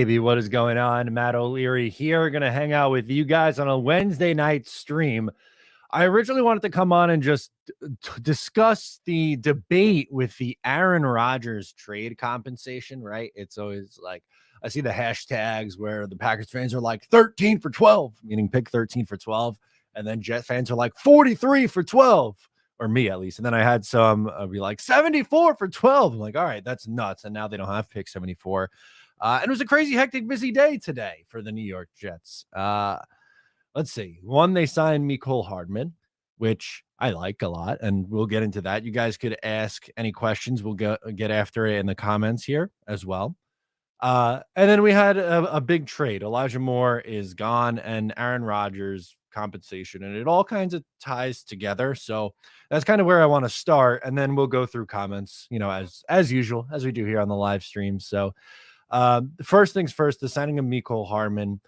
baby. What is going on? Matt O'Leary here. Going to hang out with you guys on a Wednesday night stream. I originally wanted to come on and just discuss the debate with the Aaron Rodgers trade compensation, right? It's always like, I see the hashtags where the Packers fans are like 13 for 12, meaning pick 13 for 12. And then Jet fans are like 43 for 12, or me at least. And then I had some be like 74 for 12. I'm like, all right, that's nuts. And now they don't have pick 74. And it was a crazy, hectic, busy day today for the New York Jets. Let's see. One, they signed Mecole Hardman, which I like a lot, and we'll get into that. You guys could ask any questions. We'll get after it in the comments here as well. And then we had a big trade. Elijah Moore is gone, and Aaron Rodgers compensation, and it all kinds of ties together. So that's kind of where I want to start, and then we'll go through comments, as usual, as we do here on the live stream. So first things first, the signing of Mecole Hardman.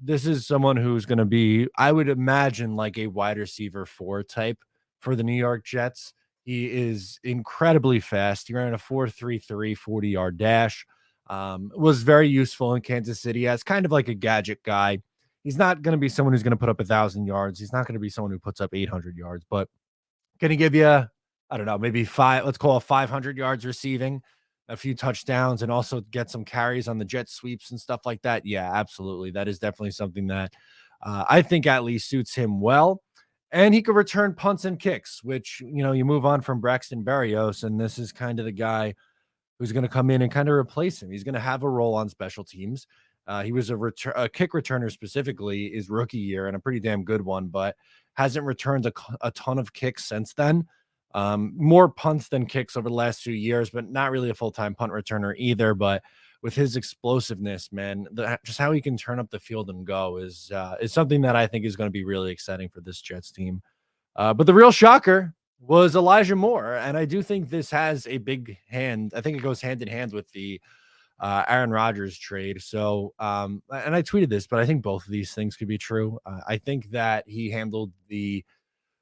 This is someone who's going to be, I would imagine, like a wide receiver 4 type for the New York Jets. He is incredibly fast. He ran a 4.33 40-yard dash. Was very useful in Kansas City as kind of like a gadget guy. He's not going to be someone who's going to put up 1,000 yards. He's not going to be someone who puts up 800 yards, but can he give you, I don't know, maybe let's call it 500 yards receiving, a few touchdowns, and also get some carries on the jet sweeps and stuff like that? Yeah, absolutely. That is definitely something that I think at least suits him well. And he could return punts and kicks, which, you move on from Braxton Berrios, and this is kind of the guy who's going to come in and kind of replace him. He's going to have a role on special teams. He was a kick returner specifically his rookie year, and a pretty damn good one, but hasn't returned a ton of kicks since then. More punts than kicks over the last few years, but not really a full-time punt returner either. But with his explosiveness, man, just how he can turn up the field and go is something that I think is going to be really exciting for this Jets team. But the real shocker was Elijah Moore, and I do think this has a big hand. I think it goes hand in hand with the Aaron Rodgers trade. So, and I tweeted this, but I think both of these things could be true. I think that he handled the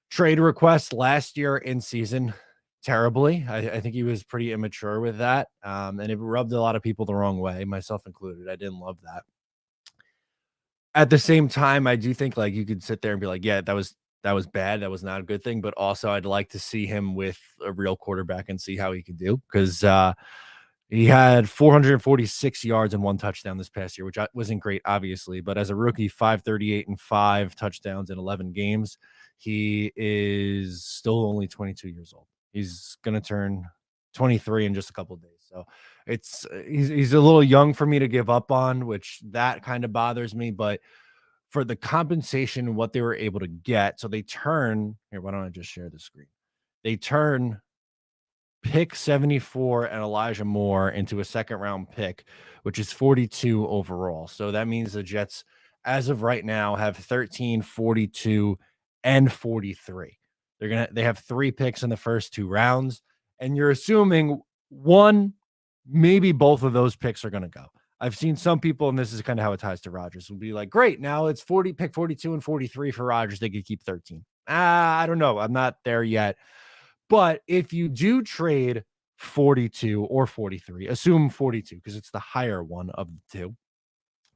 trade request last year in season terribly. I think he was pretty immature with that. And it rubbed a lot of people the wrong way, myself included. I didn't love that. At the same time, I do think like you could sit there and be like, yeah, that was bad. That was not a good thing. But also I'd like to see him with a real quarterback and see how he can do. Because he had 446 yards and 1 touchdown this past year, which wasn't great, obviously. But as a rookie, 538 and 5 touchdowns in 11 games. He is still only 22 years old. He's going to turn 23 in just a couple of days. So he's a little young for me to give up on, which that kind of bothers me. But for the compensation, what they were able to get, so they turn here. Why don't I just share the screen? They turn pick 74 and Elijah Moore into a second-round pick, which is 42 overall. So that means the Jets, as of right now, have 13, 42, and 43. They have 3 picks in the first 2 rounds, and you're assuming one, maybe both of those picks are going to go. I've seen some people, and this is kind of how it ties to Rodgers, will be like, great, now it's pick 42 and 43 for Rodgers. They could keep 13. I don't know. I'm not there yet. But if you do trade 42 or 43, assume 42 because it's the higher one of the two,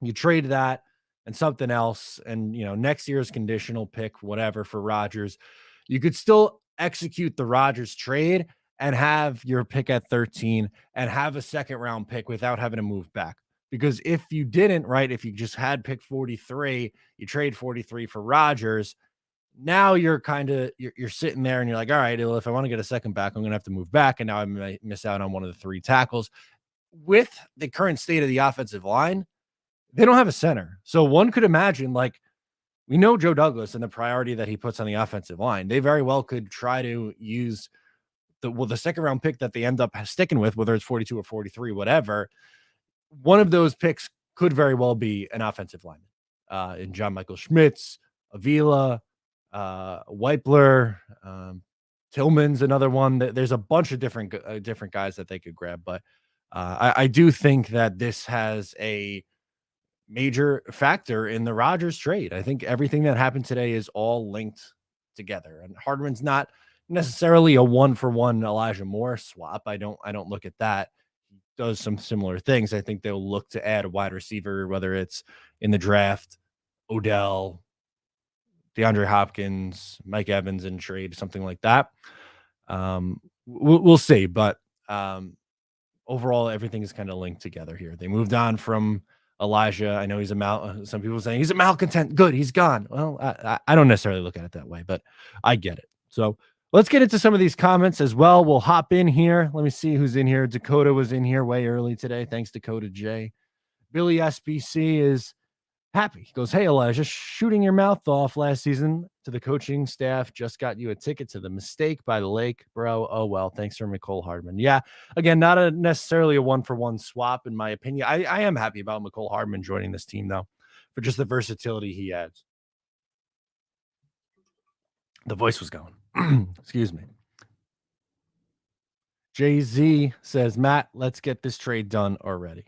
you trade that and something else, and next year's conditional pick, whatever, for Rodgers, you could still execute the Rodgers trade and have your pick at 13 and have a second round pick without having to move back. Because if you didn't, right, if you just had pick 43, you trade 43 for Rodgers, now you're you're sitting there and you're like, all right, well, if I want to get a second back, I'm going to have to move back. And now I might miss out on one of the 3 tackles. With the current state of the offensive line, they don't have a center. So one could imagine, like, we know Joe Douglas and the priority that he puts on the offensive line. They very well could try to use the second round pick that they end up sticking with, whether it's 42 or 43, whatever. One of those picks could very well be an offensive lineman in John Michael Schmitz, Avila, Weipler, Tillman's another one. There's a bunch of different guys that they could grab, but I do think that this has a major factor in the Rodgers trade. I think everything that happened today is all linked together, and Hardman's not necessarily a 1-for-1 Elijah Moore swap. I don't look at that. He does some similar things. I think they'll look to add a wide receiver, whether it's in the draft, Odell, DeAndre Hopkins, Mike Evans in trade, something like that. We'll see, but overall, everything is kind of linked together here. They moved on from Elijah. I know he's some people saying he's a malcontent. Good, he's gone. Well, I don't necessarily look at it that way, but I get it. So let's get into some of these comments as well. We'll hop in here. Let me see who's in here. Dakota was in here way early today. Thanks, Dakota J. Billy SBC is happy. He goes, hey, Elijah, shooting your mouth off last season to the coaching staff just got you a ticket to the Mistake by the Lake, bro. Oh, well, thanks for Mecole Hardman. Yeah, again, not necessarily a one-for-one swap, in my opinion. I am happy about Mecole Hardman joining this team, though, for just the versatility he adds. The voice was going. Excuse me. Jay-Z says, Matt, let's get this trade done already.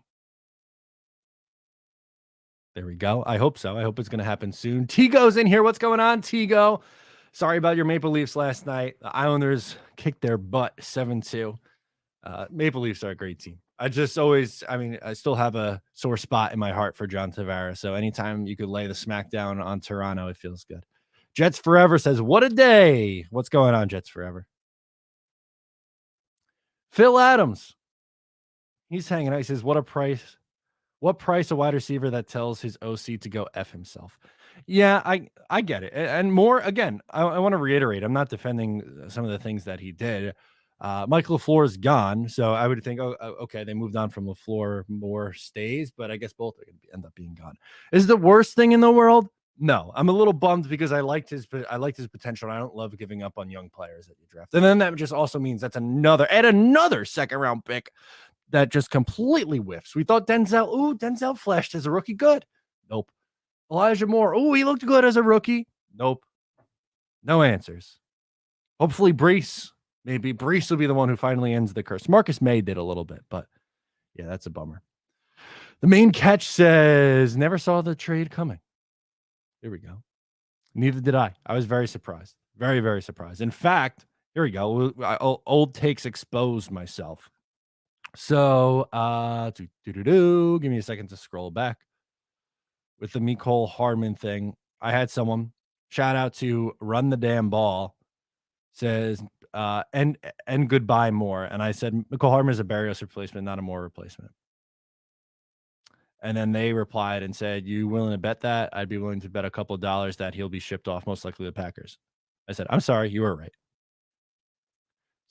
There we go. I hope so. I hope it's going to happen soon. Tigo's in here. What's going on, Tigo? Sorry about your Maple Leafs last night. The Islanders kicked their butt 7-2. Maple Leafs are a great team. I still have a sore spot in my heart for John Tavares. So anytime you could lay the smackdown on Toronto, it feels good. Jets Forever says, what a day. What's going on, Jets Forever? Phil Adams. He's hanging out. He says, what price a wide receiver that tells his OC to go F himself? Yeah, I get it. And more, again, I want to reiterate, I'm not defending some of the things that he did. Mike LaFleur is gone, so I would think, okay, they moved on from LaFleur, more stays, but I guess both are going to end up being gone. Is it the worst thing in the world? No, I'm a little bummed because I liked his potential, and I don't love giving up on young players that you draft. And then that just also means that's another second round pick that just completely whiffs. We thought Denzel flashed as a rookie. Good. Nope. Elijah Moore. Oh, he looked good as a rookie. Nope. No answers. Hopefully maybe Brees will be the one who finally ends the curse. Marcus May did a little bit, but yeah, that's a bummer. The main catch says, never saw the trade coming. Here we go. Neither did I. I was very surprised. Very, very surprised. In fact, here we go. Old takes exposed myself. So, give me a second to scroll back. With the Mecole Hardman thing, I had someone, shout out to Run the Damn Ball, says, and goodbye Moore. And I said, Mecole Hardman is a Barrios replacement, not a Moore replacement. And then they replied and said, you willing to bet that? I'd be willing to bet a couple of dollars that he'll be shipped off, most likely the Packers. I said, I'm sorry, you were right.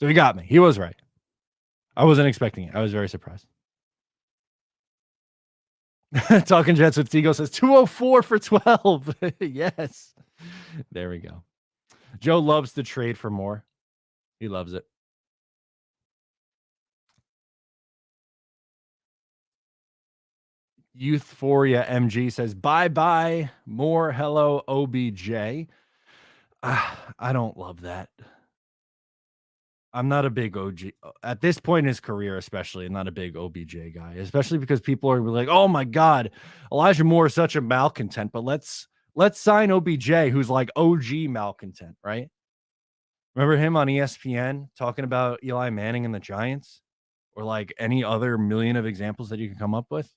So he got me. He was right. I wasn't expecting it. I was very surprised. Talking Jets with Tigo says 204 for 12. Yes. There we go. Joe loves to trade for more. He loves it. Youthforia MG says, bye-bye. More hello, OBJ. I don't love that. I'm not a big OG at this point in his career, especially. I'm not a big OBJ guy, especially because people are like, oh my God, Elijah Moore is such a malcontent, but let's sign OBJ, who's like OG malcontent, right? Remember him on ESPN talking about Eli Manning and the Giants, or like any other million of examples that you can come up with?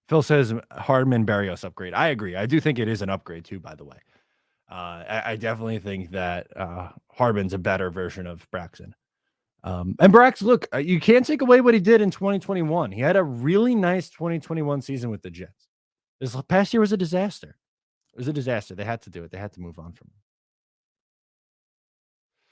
Phil says Hardman Barrios upgrade. I agree. I do think it is an upgrade too, by the way. I definitely think that Hardman's a better version of Braxton. And Brax, look, you can't take away what he did in 2021. He had a really nice 2021 season with the Jets. This past year was a disaster. It was a disaster. They had to do it. They had to move on from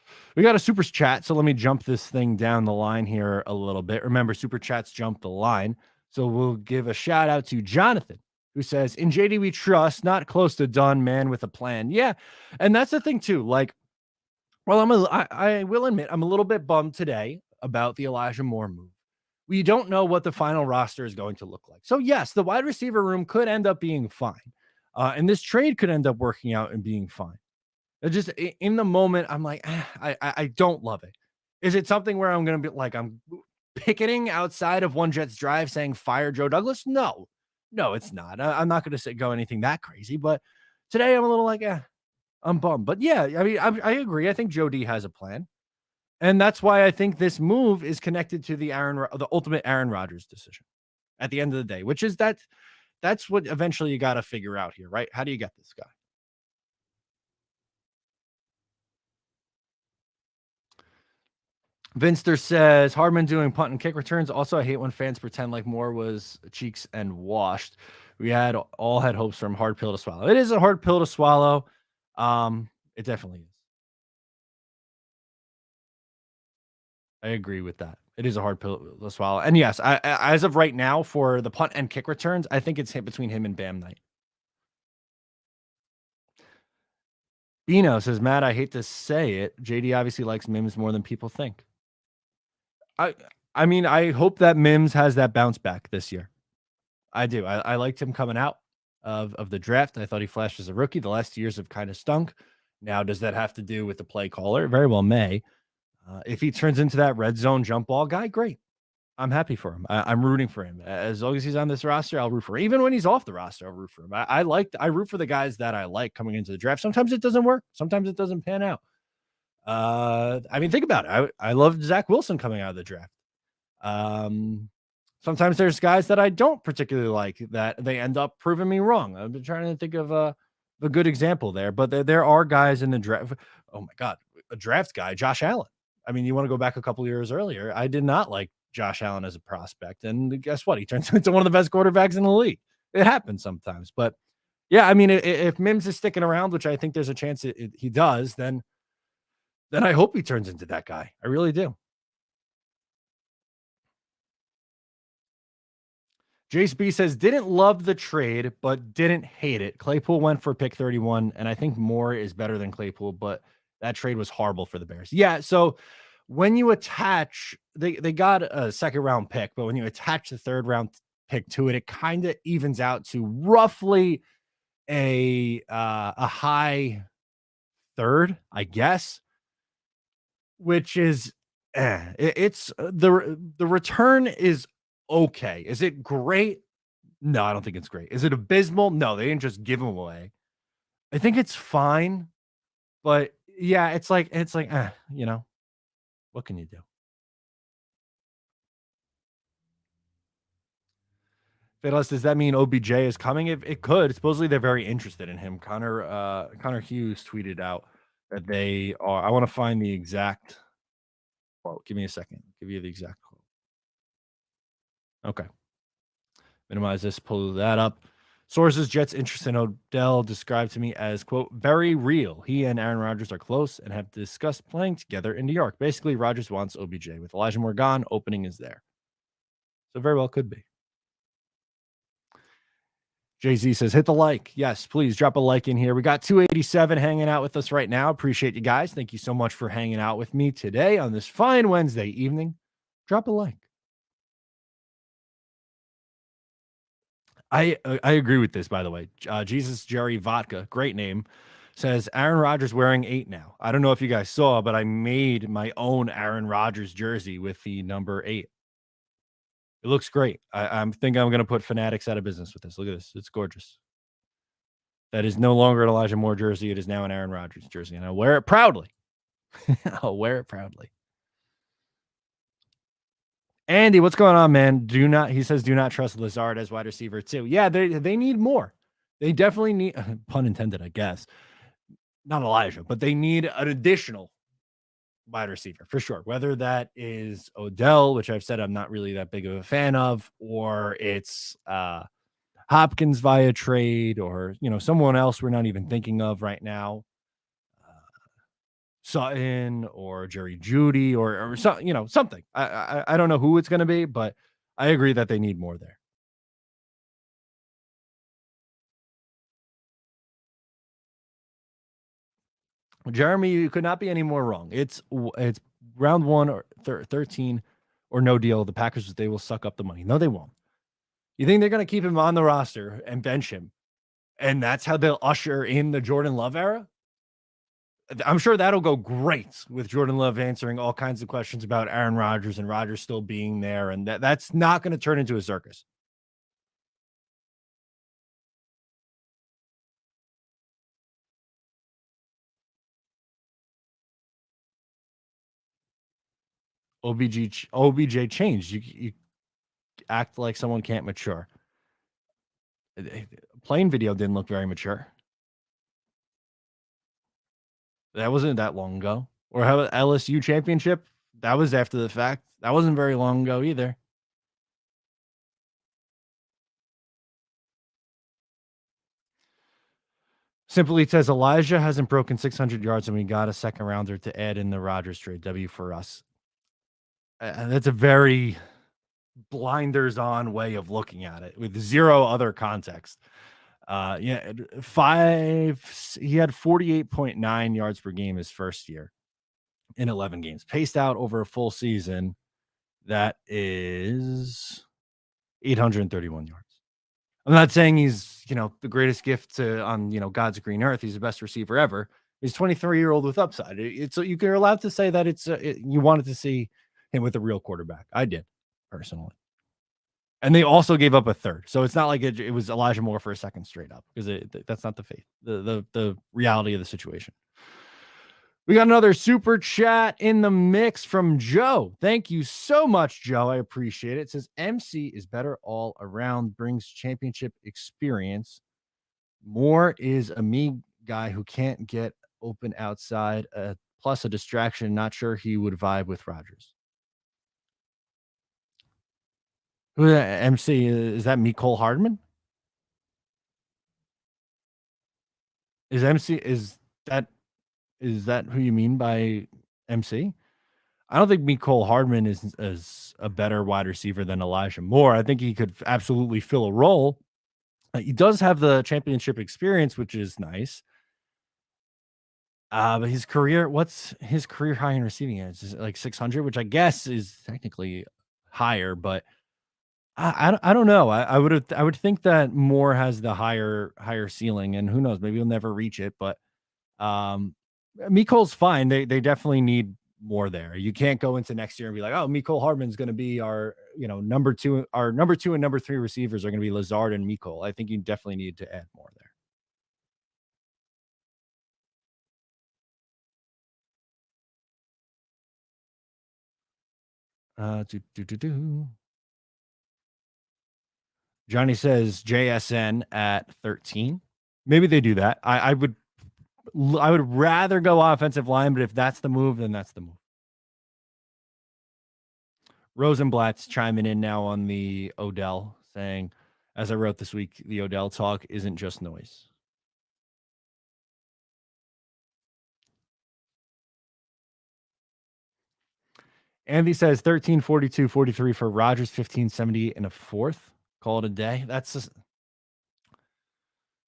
it. We got a super chat, so let me jump this thing down the line here a little bit. Remember, super chats jump the line. So we'll give a shout out to Jonathan, who says, in JD we trust, not close to done, man with a plan. Yeah, and that's the thing too. Like, well, I will admit I'm a little bit bummed today about the Elijah Moore move. We don't know what the final roster is going to look like. So yes, the wide receiver room could end up being fine. And this trade could end up working out and being fine. It just in the moment, I'm like, I don't love it. Is it something where I'm going to be like, I'm picketing outside of One Jets Drive saying fire Joe Douglas? No, it's not. I'm not going to go anything that crazy, but today I'm a little like, I'm bummed. But yeah, I mean, I agree. I think Joe D has a plan. And that's why I think this move is connected to the ultimate Aaron Rodgers decision at the end of the day, which is that's what eventually you got to figure out here, right? How do you get this guy? Vinster says Hardman doing punt and kick returns. Also, I hate when fans pretend like Moore was cheeks and washed. We had all had hopes from hard pill to swallow. It is a hard pill to swallow. It definitely is. I agree with that. It is a hard pill to swallow. And yes, as of right now, for the punt and kick returns, I think it's hit between him and Bam Knight. Bino says, Matt, I hate to say it. JD obviously likes Mims more than people think. I I mean, I hope that Mims has that bounce back this year. I do. I liked him coming out of the draft. I thought he flashed as a rookie. The last 2 years have kind of stunk. Now, does that have to do with the play caller? Very well may. If he turns into that red zone jump ball guy, great. I'm happy for him. I'm rooting for him. As long as he's on this roster, I'll root for him. Even when he's off the roster, I'll root for him. I root for the guys that I like coming into the draft. Sometimes it doesn't work. Sometimes it doesn't pan out. I mean, think about it. I loved Zach Wilson coming out of the draft. Um, Sometimes there's guys that I don't particularly like that they end up proving me wrong. I've been trying to think of a good example there, but there are guys in the draft. Oh my God, a draft guy, Josh Allen. I mean, you want to go back a couple years earlier. I did not like Josh Allen as a prospect. And guess what? He turns into one of the best quarterbacks in the league. It happens sometimes. But yeah, I mean, if Mims is sticking around, which I think there's a chance he does, then I hope he turns into that guy. I really do. Jace B says, didn't love the trade, but didn't hate it. Claypool went for pick 31, and I think Moore is better than Claypool, but that trade was horrible for the Bears. Yeah, so when you attach, they got a second round pick, but when you attach the third round pick to it, it kind of evens out to roughly a high third, I guess, which is it's the return is okay. Is it great? No, I don't think it's great. Is it abysmal? No, they didn't just give him away. I think it's fine, but yeah, what can you do? Fidelis, does that mean OBJ is coming? It could. Supposedly they're very interested in him. Connor Hughes tweeted out that they are. I want to find the exact quote. Give me a second. I'll give you the exact quote. Okay. Minimize this, pull that up. Sources, Jets' interest in Odell described to me as, quote, very real. He and Aaron Rodgers are close and have discussed playing together in New York. Basically, Rodgers wants OBJ. With Elijah Moore gone, opening is there. So very well could be. Jay-Z says, hit the like. Yes, please drop a like in here. We got 287 hanging out with us right now. Appreciate you guys. Thank you so much for hanging out with me today on this fine Wednesday evening. Drop a like. I agree with this, by the way. Jesus Jerry Vodka, great name, says Aaron Rodgers wearing 8 now. I don't know if you guys saw, but I made my own Aaron Rodgers jersey with the number 8. It looks great. I'm thinking I'm going to put Fanatics out of business with this. Look at this. It's gorgeous. That is no longer an Elijah Moore jersey. It is now an Aaron Rodgers jersey, and I'll wear it proudly. I'll wear it proudly. Andy, what's going on, man? He says, do not trust Lazard as wide receiver too. Yeah, they need more. They definitely need, pun intended, I guess. Not Elijah, but they need an additional wide receiver for sure. Whether that is Odell, which I've said I'm not really that big of a fan of, or it's Hopkins via trade, or someone else we're not even thinking of right now. Sutton or Jerry Judy or something. I don't know who it's going to be, but I agree that they need more there. Jeremy, you could not be any more wrong. It's round 1 or 13 or no deal. The Packers, they will suck up the money. No, they won't. You think they're going to keep him on the roster and bench him, and that's how they'll usher in the Jordan Love era? I'm sure that'll go great with Jordan Love answering all kinds of questions about Aaron Rodgers and Rodgers still being there, and that's not going to turn into a circus. OBJ changed. You act like someone can't mature. Playing video didn't look very mature. That wasn't that long ago. Or how about LSU championship? That was after the fact. That wasn't very long ago either. Simply says Elijah hasn't broken 600 yards, and we got a second rounder to add in the Rodgers trade. W for us. That's a very blinders on way of looking at it with zero other context. Yeah, he had 48.9 yards per game his first year in 11 games, paced out over a full season. That is 831 yards. I'm not saying he's, the greatest gift on, God's green earth. He's the best receiver ever. He's 23-year-old with upside. It's you're allowed to say that you wanted to see him with a real quarterback. I did personally. And they also gave up a third. So it's not like it was Elijah Moore for a second straight up, because that's not the faith, the reality of the situation. We got another super chat in the mix from Joe. Thank you so much, Joe. I appreciate it. It says MC is better all around, brings championship experience. Moore is a me guy who can't get open outside, plus a distraction. Not sure he would vibe with Rodgers. Who MC is that? Mecole Hardman? Is that who you mean by MC? I don't think Mecole Hardman is a better wide receiver than Elijah Moore. I think he could absolutely fill a role. He does have the championship experience, which is nice. But what's his career high in receiving yards? Is it like 600, which I guess is technically higher, but I don't know. I would think that Moore has the higher ceiling, and who knows, maybe he'll never reach it. But Mecole's fine. They definitely need more there. You can't go into next year and be like, oh, Mecole Hardman's going to be our number two and number three receivers are going to be Lazard and Mecole. I think you definitely need to add more there. Johnny says JSN at 13. Maybe they do that. I would rather go offensive line, but if that's the move, then that's the move. Rosenblatt's chiming in now on the Odell, saying, as I wrote this week, the Odell talk isn't just noise. Andy says 13, 42, 43 for Rodgers, 15, 70 and a fourth. Call it a day.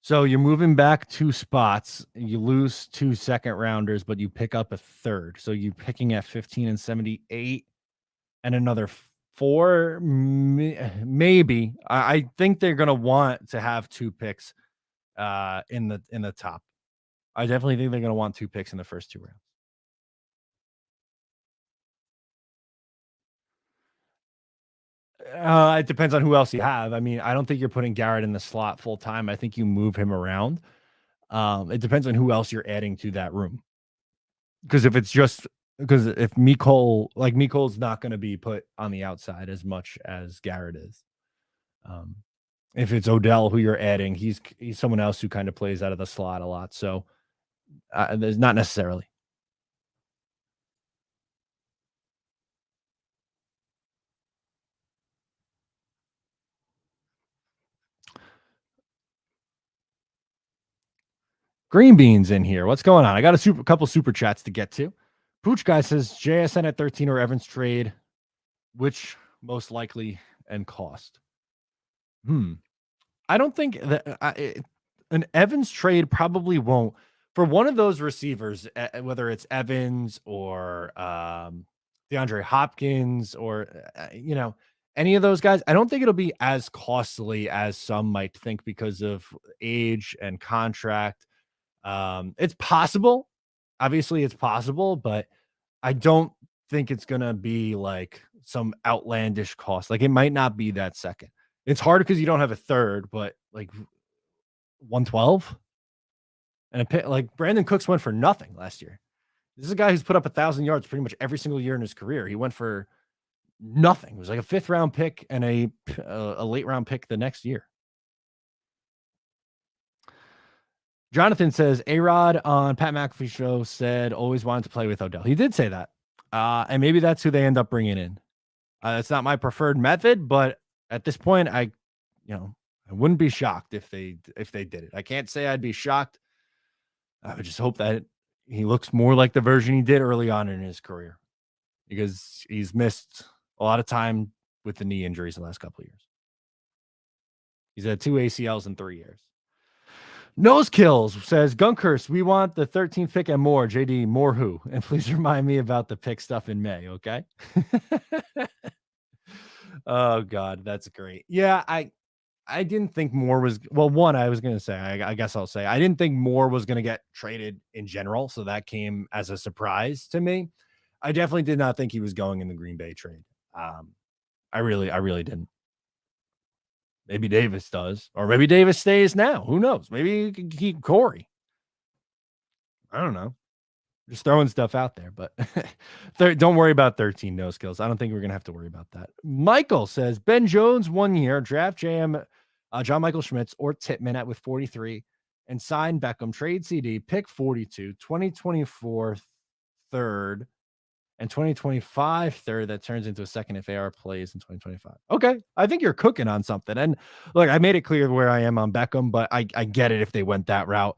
So you're moving back 2 spots. You lose 2 second rounders, but you pick up a third. So you're picking at 15 and 78 and another 4, maybe. I think they're going to want to have 2 picks in the top. I definitely think they're going to want 2 picks in the first 2 rounds. It depends on who else you have. I mean, I don't think you're putting Garrett in the slot full time. I think you move him around. It depends on who else you're adding to that room. Because if Mecole's not going to be put on the outside as much as Garrett is. If it's Odell who you're adding, he's someone else who kind of plays out of the slot a lot. So there's not necessarily. Green Beans in here. What's going on? I got a couple super chats to get to. Pooch guy says JSN at 13 or Evans trade, which most likely and cost. I don't think that an Evans trade probably won't. For one of those receivers, whether it's Evans or DeAndre Hopkins or any of those guys, I don't think it'll be as costly as some might think because of age and contract. It's possible. Obviously, it's possible, but I don't think it's gonna be like some outlandish cost. Like it might not be that second. It's hard because you don't have a third, but like 112 and like Brandon Cooks went for nothing last year. This is a guy who's put up 1,000 yards pretty much every single year in his career. He went for nothing. It was like a 5th round pick and a late round pick the next year. Jonathan says, A-Rod on Pat McAfee show said always wanted to play with Odell. He did say that. And maybe that's who they end up bringing in. It's not my preferred method, but at this point, I wouldn't be shocked if they did it. I can't say I'd be shocked. I would just hope that he looks more like the version he did early on in his career, because he's missed a lot of time with the knee injuries the last couple of years. He's had 2 ACLs in 3 years. Nose Kills says, Gunkers, we want the 13th pick and more. JD, more who? And please remind me about the pick stuff in May, okay? Oh, God, that's great. Yeah, I didn't think Moore was – well, one, I was going to say, I guess I'll say, I didn't think Moore was going to get traded in general, so that came as a surprise to me. I definitely did not think he was going in the Green Bay trade. I really didn't. Maybe Davis does, or maybe Davis stays now. Who knows? Maybe you can keep Corey. I don't know. Just throwing stuff out there, but don't worry about 13 no skills. I don't think we're going to have to worry about that. Michael says, Ben Jones 1 year, draft JM, John Michael Schmitz or Tittman at with 43 and sign Beckham, trade CD, pick 42, 2024 third, and 2025 third that turns into a second if AR plays in 2025. Okay, I think you're cooking on something. And look, I made it clear where I am on Beckham, but I get it if they went that route.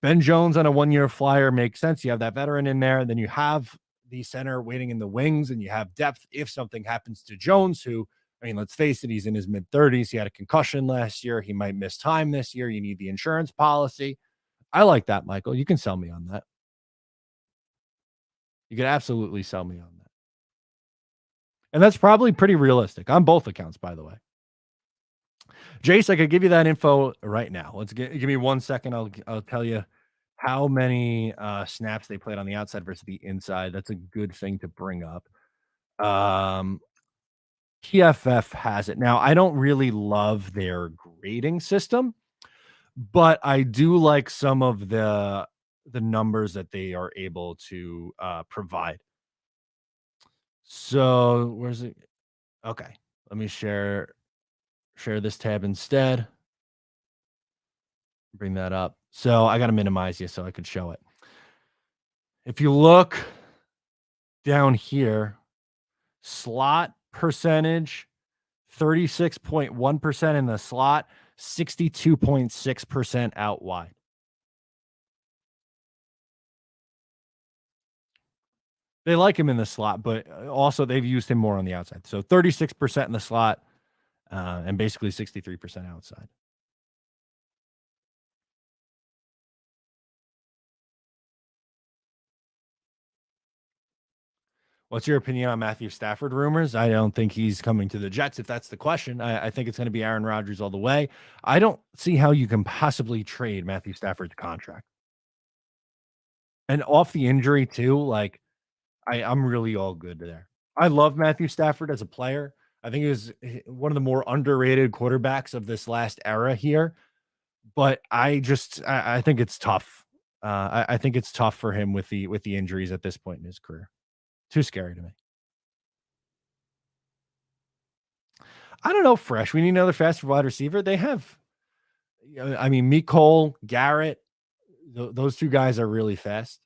Ben Jones on a 1-year flyer makes sense. You have that veteran in there, and then you have the center waiting in the wings, and you have depth if something happens to Jones, who, I mean, let's face it, he's in his mid-30s. He had a concussion last year. He might miss time this year. You need the insurance policy. I like that, Michael. You can sell me on that. You could absolutely sell me on that. And that's probably pretty realistic on both accounts, by the way. Jace, I could give you that info right now. Give me 1 second. I'll tell you how many snaps they played on the outside versus the inside. That's a good thing to bring up. PFF has it. Now, I don't really love their grading system, but I do like some of the numbers that they are able to provide. So where's it? Okay, let me share this tab instead. Bring that up. So I got to minimize you so I could show it. If you look down here, slot percentage, 36.1% in the slot, 62.6% out wide. They like him in the slot, but also they've used him more on the outside. So 36% in the slot and basically 63% outside. What's your opinion on Matthew Stafford rumors? I don't think he's coming to the Jets, if that's the question. I think it's going to be Aaron Rodgers all the way. I don't see how you can possibly trade Matthew Stafford's contract. And off the injury, too, like, I'm really all good there. I love Matthew Stafford as a player. I think he was one of the more underrated quarterbacks of this last era here. But I think it's tough. I think it's tough for him with the injuries at this point in his career. Too scary to me. I don't know, Fresh. We need another faster wide receiver. They have, I mean, Mecole, Garrett. Those two guys are really fast.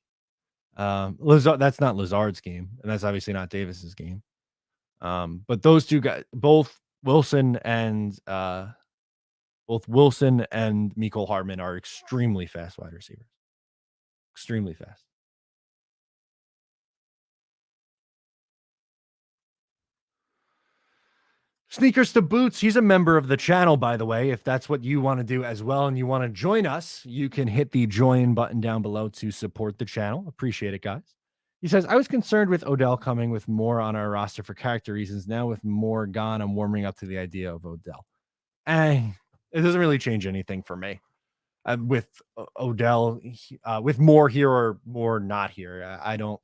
Lazard, that's not Lazard's game, and that's obviously not Davis's game. But those two guys, both Wilson and Mecole Hardman are extremely fast wide receivers. Extremely fast. Sneakers to Boots. He's a member of the channel, by the way. If that's what you want to do as well and you want to join us, you can hit the join button down below to support the channel. Appreciate it, guys. He says, I was concerned with Odell coming with Moore on our roster for character reasons. Now with Moore gone, I'm warming up to the idea of Odell. And it doesn't really change anything for me. With Odell, with Moore here or Moore not here, I don't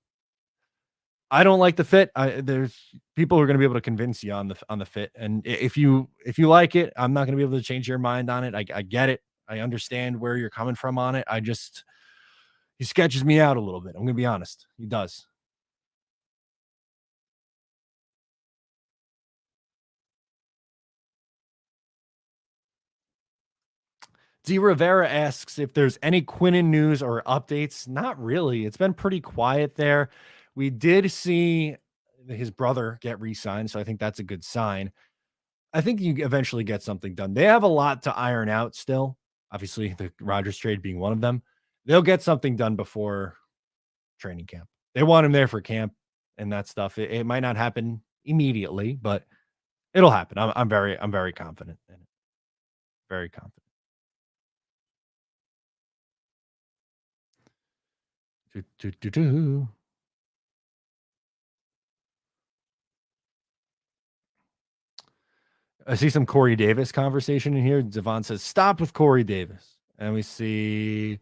like the fit. There's people who are going to be able to convince you on the fit, and if you like it, I'm not going to be able to change your mind on it. I get it. I understand where you're coming from on it. I just, He sketches me out a little bit. I'm gonna be honest. He does. D. Rivera asks if there's any Quinnen news or updates. Not really. It's been pretty quiet there. We did see his brother get re-signed, so I think that's a good sign. I think you eventually get something done. They have a lot to iron out still. Obviously, the Rodgers trade being one of them. They'll get something done before training camp. They want him there for camp and that stuff. It might not happen immediately, but it'll happen. I'm very confident in it. Very confident. Do, do, do, do. I see some Corey Davis conversation in here. Devon says, "Stop with Corey Davis," and we see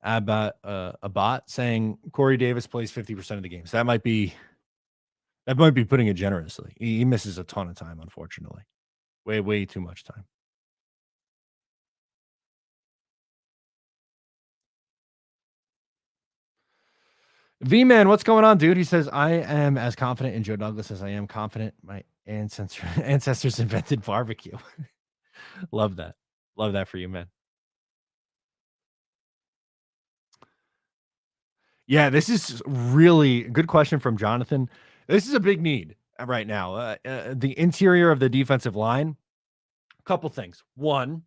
Abat saying Corey Davis plays 50% of the games. That might be putting it generously. He misses a ton of time, unfortunately. Way too much time. V-Man, what's going on, dude? He says, I am as confident in Joe Douglas as I am confident my ancestors invented barbecue. Love that. Love that for you, man. Yeah, this is really good question from Jonathan. This is a big need right now. The interior of the defensive line, a couple things. One,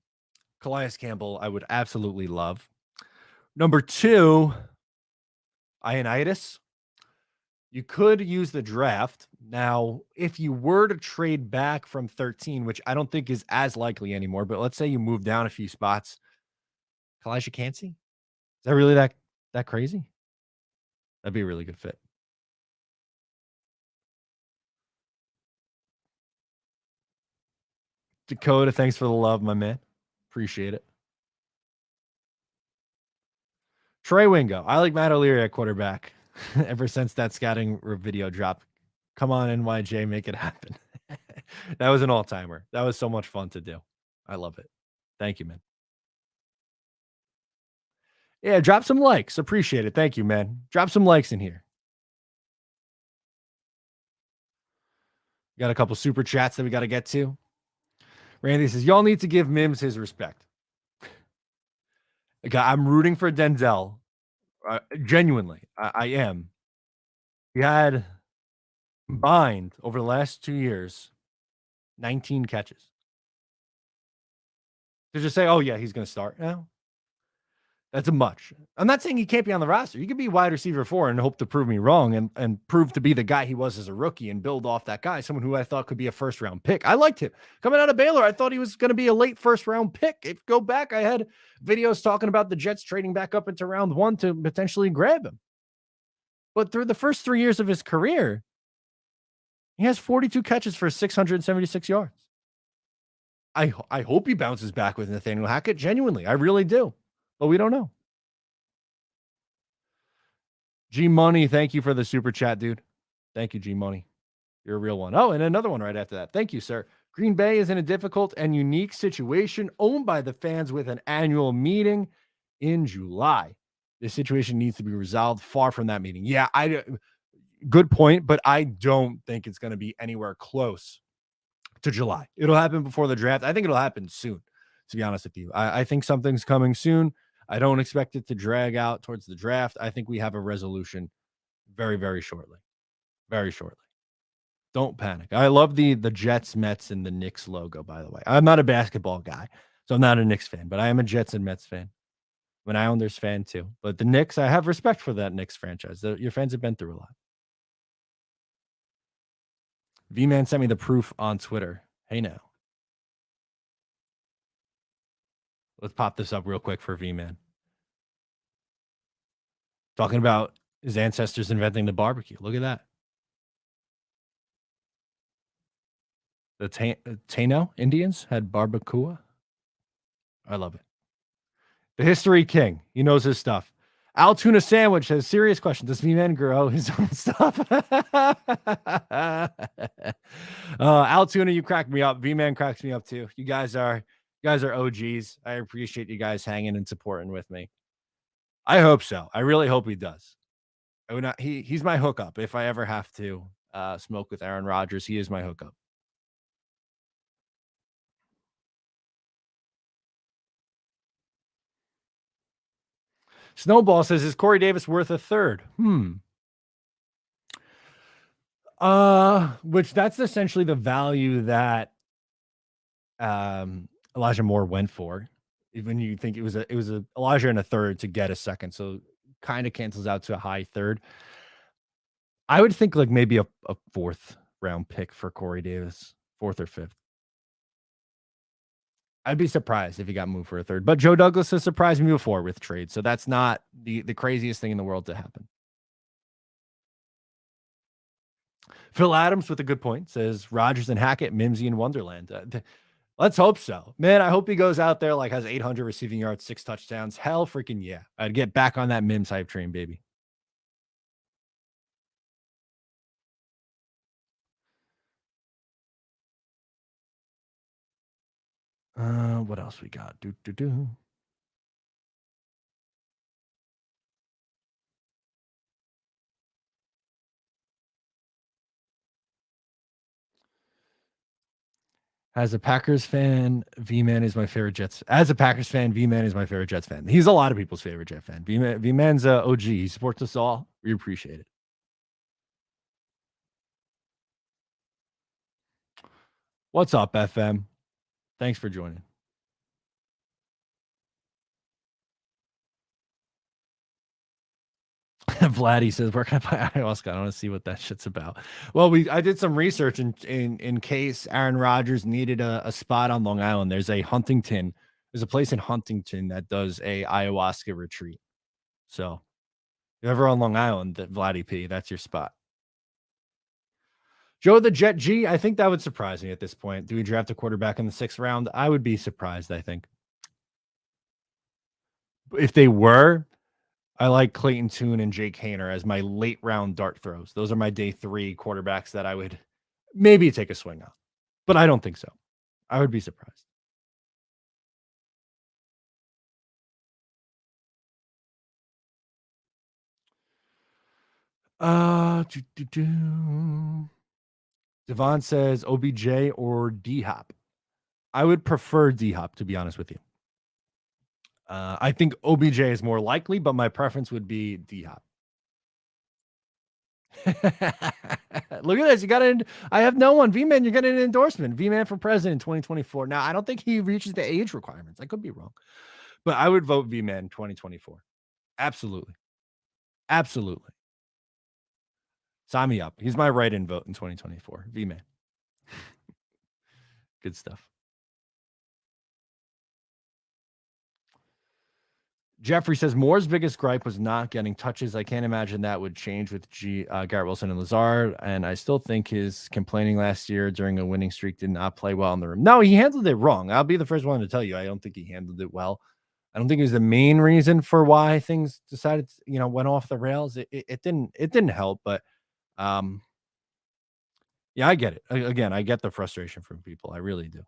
Calais Campbell, I would absolutely love. Number two, Ioannidis. You could use the draft. Now, if you were to trade back from 13, which I don't think is as likely anymore, but let's say you move down a few spots, Kalijah Cansey? Is that really that crazy? That'd be a really good fit. Dakota, thanks for the love, my man. Appreciate it. Trey Wingo. I like Matt O'Leary at quarterback ever since that scouting video dropped. Come on, NYJ, make it happen. That was an all-timer. That was so much fun to do. I love it. Thank you, man. Yeah, drop some likes. Appreciate it. Thank you, man. Drop some likes in here. Got a couple super chats that we got to get to. Randy says, y'all need to give Mims his respect. I'm rooting for Denzel. Genuinely, I am. He had combined over the last 2 years 19 catches. To just say, oh, yeah, he's going to start now, that's a much. I'm not saying he can't be on the roster. You could be wide receiver 4 and hope to prove me wrong and prove to be the guy he was as a rookie and build off that guy, someone who I thought could be a first-round pick. I liked him. Coming out of Baylor, I thought he was going to be a late first-round pick. If go back, I had videos talking about the Jets trading back up into round 1 to potentially grab him. But through the first 3 years of his career, he has 42 catches for 676 yards. I hope he bounces back with Nathaniel Hackett. Genuinely, I really do. But we don't know. G Money, thank you for the super chat, dude. Thank you, G Money. You're a real one. Oh, and another one right after that. Thank you, sir. Green Bay is in a difficult and unique situation owned by the fans with an annual meeting in July. This situation needs to be resolved far from that meeting. Yeah, good point, but I don't think it's going to be anywhere close to July. It'll happen before the draft. I think it'll happen soon, to be honest with you. I think something's coming soon. I don't expect it to drag out towards the draft. I think we have a resolution very, very shortly. Very shortly. Don't panic. I love the Jets, Mets, and the Knicks logo, by the way. I'm not a basketball guy, so I'm not a Knicks fan, but I am a Jets and Mets fan. I'm an Islanders fan too. But the Knicks, I have respect for that Knicks franchise. Your fans have been through a lot. V-Man sent me the proof on Twitter. Hey now. Let's pop this up real quick for V-Man. Talking about his ancestors inventing the barbecue. Look at that. The Taino Indians had barbacoa. I love it. The History King. He knows his stuff. Altoona Sandwich has serious question. Does V-Man grow his own stuff? Altoona, you crack me up. V-Man cracks me up too. You guys are OGs. I appreciate you guys hanging and supporting with me. I hope so. I really hope he does. I would not, he's my hookup. If I ever have to smoke with Aaron Rodgers, he is my hookup. Snowball says, is Corey Davis worth a third? Which that's essentially the value that Elijah Moore went for. Even you think it was a Elijah and a third to get a second, so kind of cancels out to a high third. I would think like maybe a fourth round pick for Corey Davis, fourth or fifth. I'd be surprised if he got moved for a third. But Joe Douglas has surprised me before with trades, so that's not the craziest thing in the world to happen. Phil Adams with a good point says Rodgers and Hackett, Mimsy and Wonderland. Let's hope so, man. I hope he goes out there like has 800 receiving yards, 6 touchdowns. Hell, freaking yeah! I'd get back on that Mims hype train, baby. What else we got? As a Packers fan, V-Man is my favorite Jets. As a Packers fan, V-Man is my favorite Jets fan. He's a lot of people's favorite Jet fan. V-Man's OG. He supports us all. We appreciate it. What's up, FM? Thanks for joining. Vladdy says, "Where can I buy ayahuasca? I want to see what that shit's about." Well, I did some research in case Aaron Rodgers needed a spot on Long Island. There's a place in Huntington that does a ayahuasca retreat. So if you're ever on Long Island, Vladdy P, that's your spot. Joe the Jet G, I think that would surprise me at this point. Do we draft a quarterback in the 6th round? I would be surprised, I think. If they were, I like Clayton Tune and Jake Haener as my late round dart throws. Those are my day 3 quarterbacks that I would maybe take a swing on, but I don't think so. I would be surprised. Devon says OBJ or D Hop. I would prefer D Hop, to be honest with you. I think OBJ is more likely, but my preference would be D Hop. Look at this. You got it. I have no one. V-Man, you're getting an endorsement. V-Man for president 2024. Now, I don't think he reaches the age requirements. I could be wrong, but I would vote V-Man 2024. Absolutely. Absolutely. Sign me up. He's my write-in vote in 2024. V-Man. Good stuff. Jeffrey says Moore's biggest gripe was not getting touches. I can't imagine that would change with Garrett Wilson and Lazard. And I still think his complaining last year during a winning streak did not play well in the room. No, he handled it wrong. I'll be the first one to tell you. I don't think he handled it well. I don't think it was the main reason for why things decided, went off the rails. It didn't help, but yeah, I get it. Again, I get the frustration from people. I really do.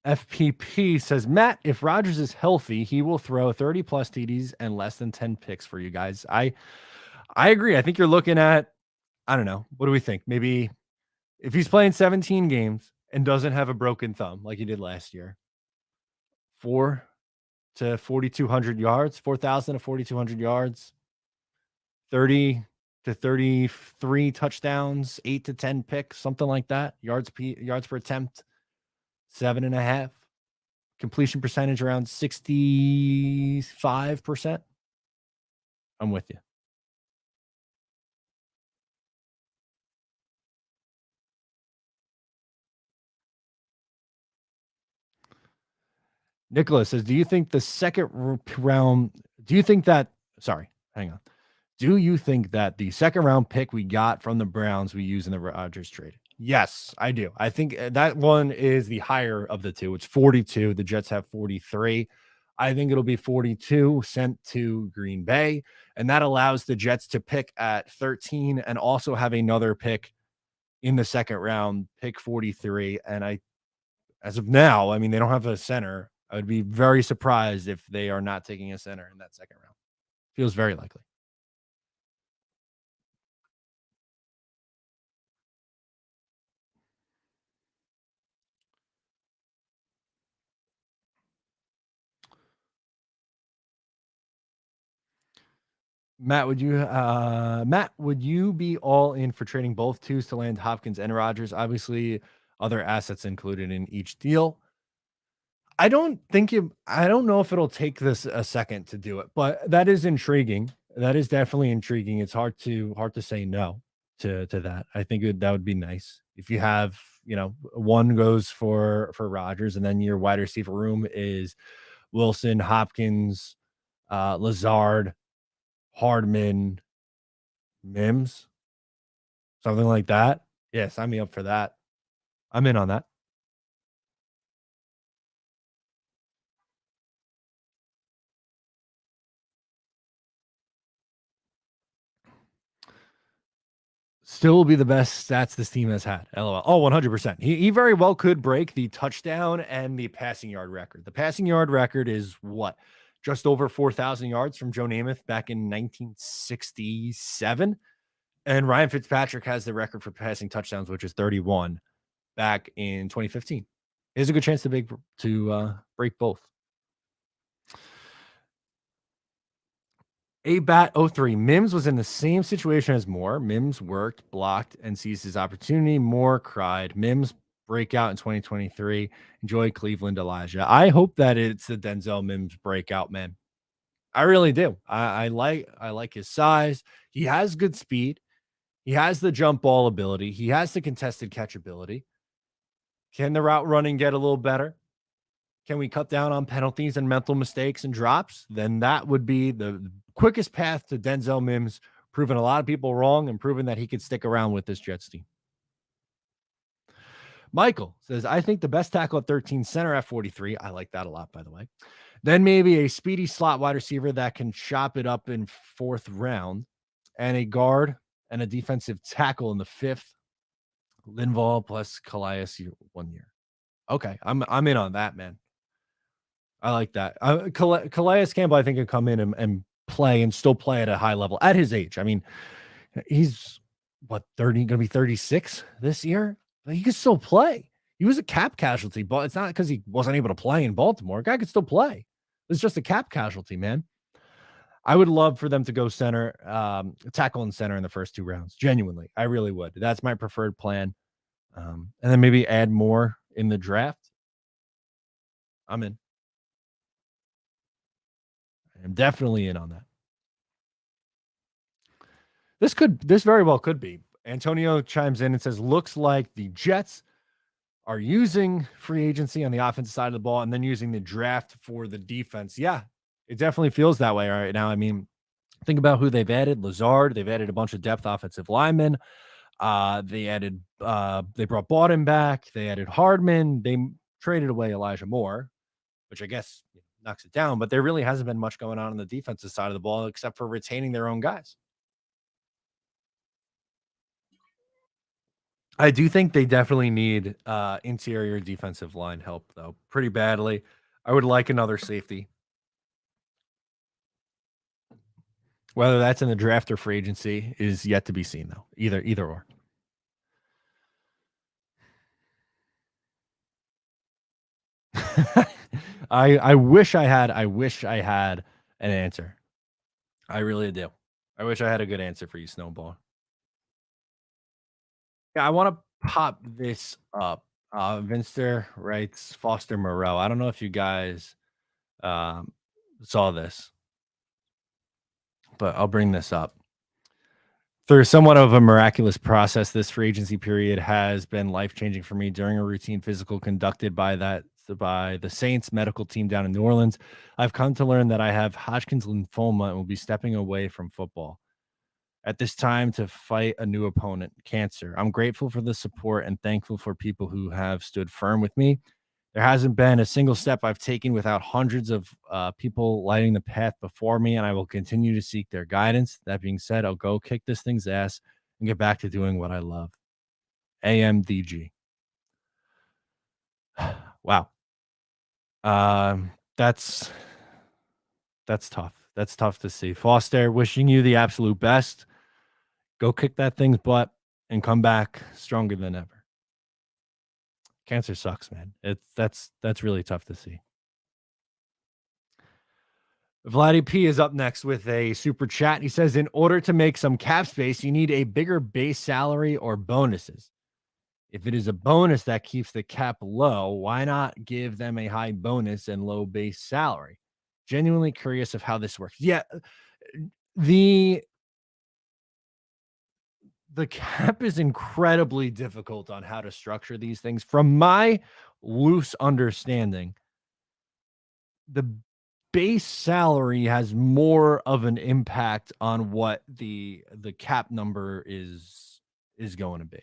FPP says, Matt, if Rodgers is healthy, he will throw 30 plus TDs and less than 10 picks for you guys. I agree. I think you're looking at, I don't know. What do we think? Maybe if he's playing 17 games and doesn't have a broken thumb like he did last year, 4 to 4,200 yards, 4,000 to 4,200 yards, 30 to 33 touchdowns, 8 to 10 picks, something like that. Yards per attempt, 7.5. Completion percentage around 65%. I'm with you. Nicholas says, do you think the second round, do you think that the second round pick we got from the Browns we use in the Rodgers trade? Yes, I do. I think that one is the higher of the two. It's 42. The Jets have 43. I think it'll be 42 sent to Green Bay, and that allows the Jets to pick at 13 and also have another pick in the second round, pick 43. And as of now, I mean, they don't have a center. I would be very surprised if they are not taking a center in that second round. Feels very likely. Matt, would you be all in for trading both twos to land Hopkins and Rodgers? Obviously, other assets included in each deal. I don't know if it'll take this a second to do it, but that is intriguing. That is definitely intriguing. It's hard to say no to that. I think that would be nice. If you have, one goes for Rodgers and then your wide receiver room is Wilson, Hopkins, Lazard, Hardman, Mims, something like that. Yeah, sign me up for that. I'm in on that. Still will be the best stats this team has had. LOL. Oh, 100%. He very well could break the touchdown and the passing yard record. The passing yard record is what? Just over 4,000 yards from Joe Namath back in 1967. And Ryan Fitzpatrick has the record for passing touchdowns, which is 31 back in 2015. There's a good chance to break both. A-Bat03. Mims was in the same situation as Moore. Mims worked, blocked, and seized his opportunity. Moore cried. Mims breakout in 2023. Enjoy Cleveland, Elijah. I hope that it's the Denzel Mims breakout, man. I really do. I like his size. He has good speed. He has the jump ball ability. He has the contested catch ability. Can the route running get a little better? Can we cut down on penalties and mental mistakes and drops? Then that would be the quickest path to Denzel Mims proving a lot of people wrong and proving that he could stick around with this Jets team. Michael says, I think the best tackle at 13, center at 43. I like that a lot, by the way. Then maybe a speedy slot wide receiver that can chop it up in fourth round, and a guard and a defensive tackle in the fifth. Linval plus Calais 1 year. Okay, I'm in on that, man. I like that. Calais Campbell, I think, can come in and play and still play at a high level at his age. I mean, he's what, 30, going to be 36 this year? He could still play. He was a cap casualty, but it's not because he wasn't able to play in Baltimore. Guy could still play. It's just a cap casualty, man. I would love for them to go center, tackle and center in the first two rounds. Genuinely, I really would. That's my preferred plan. And then maybe add more in the draft. I'm in. I'm definitely in on that. This very well could be. Antonio chimes in and says, looks like the Jets are using free agency on the offensive side of the ball and then using the draft for the defense. Yeah, it definitely feels that way right now. I mean, think about who they've added. Lazard, they've added a bunch of depth offensive linemen. They brought Bawden back. They added Hardman. They traded away Elijah Moore, which I guess knocks it down. But there really hasn't been much going on the defensive side of the ball except for retaining their own guys. I do think they definitely need interior defensive line help, though, pretty badly. I would like another safety. Whether that's in the draft or free agency is yet to be seen, though. Either or. I wish I had an answer. I really do. I wish I had a good answer for you, Snowball. Yeah, I want to pop this up. Vinster writes Foster Moreau. I don't know if you guys saw this, but I'll bring this up. Through somewhat of a miraculous process, this free agency period has been life-changing for me. During a routine physical conducted by the Saints medical team down in New Orleans, I've come to learn that I have Hodgkin's lymphoma and will be stepping away from football at this time to fight a new opponent, cancer. I'm grateful for the support and thankful for people who have stood firm with me. There hasn't been a single step I've taken without hundreds of people lighting the path before me, and I will continue to seek their guidance. That being said, I'll go kick this thing's ass and get back to doing what I love. AMDG. Wow. That's tough. That's tough to see. Foster, wishing you the absolute best. Go kick that thing's butt and come back stronger than ever. Cancer sucks, man. That's really tough to see. Vladdy P is up next with a super chat. He says, in order to make some cap space, you need a bigger base salary or bonuses. If it is a bonus that keeps the cap low, why not give them a high bonus and low base salary? Genuinely curious of how this works. Yeah, the cap is incredibly difficult on how to structure these things. From my loose understanding, the base salary has more of an impact on what the cap number is going to be.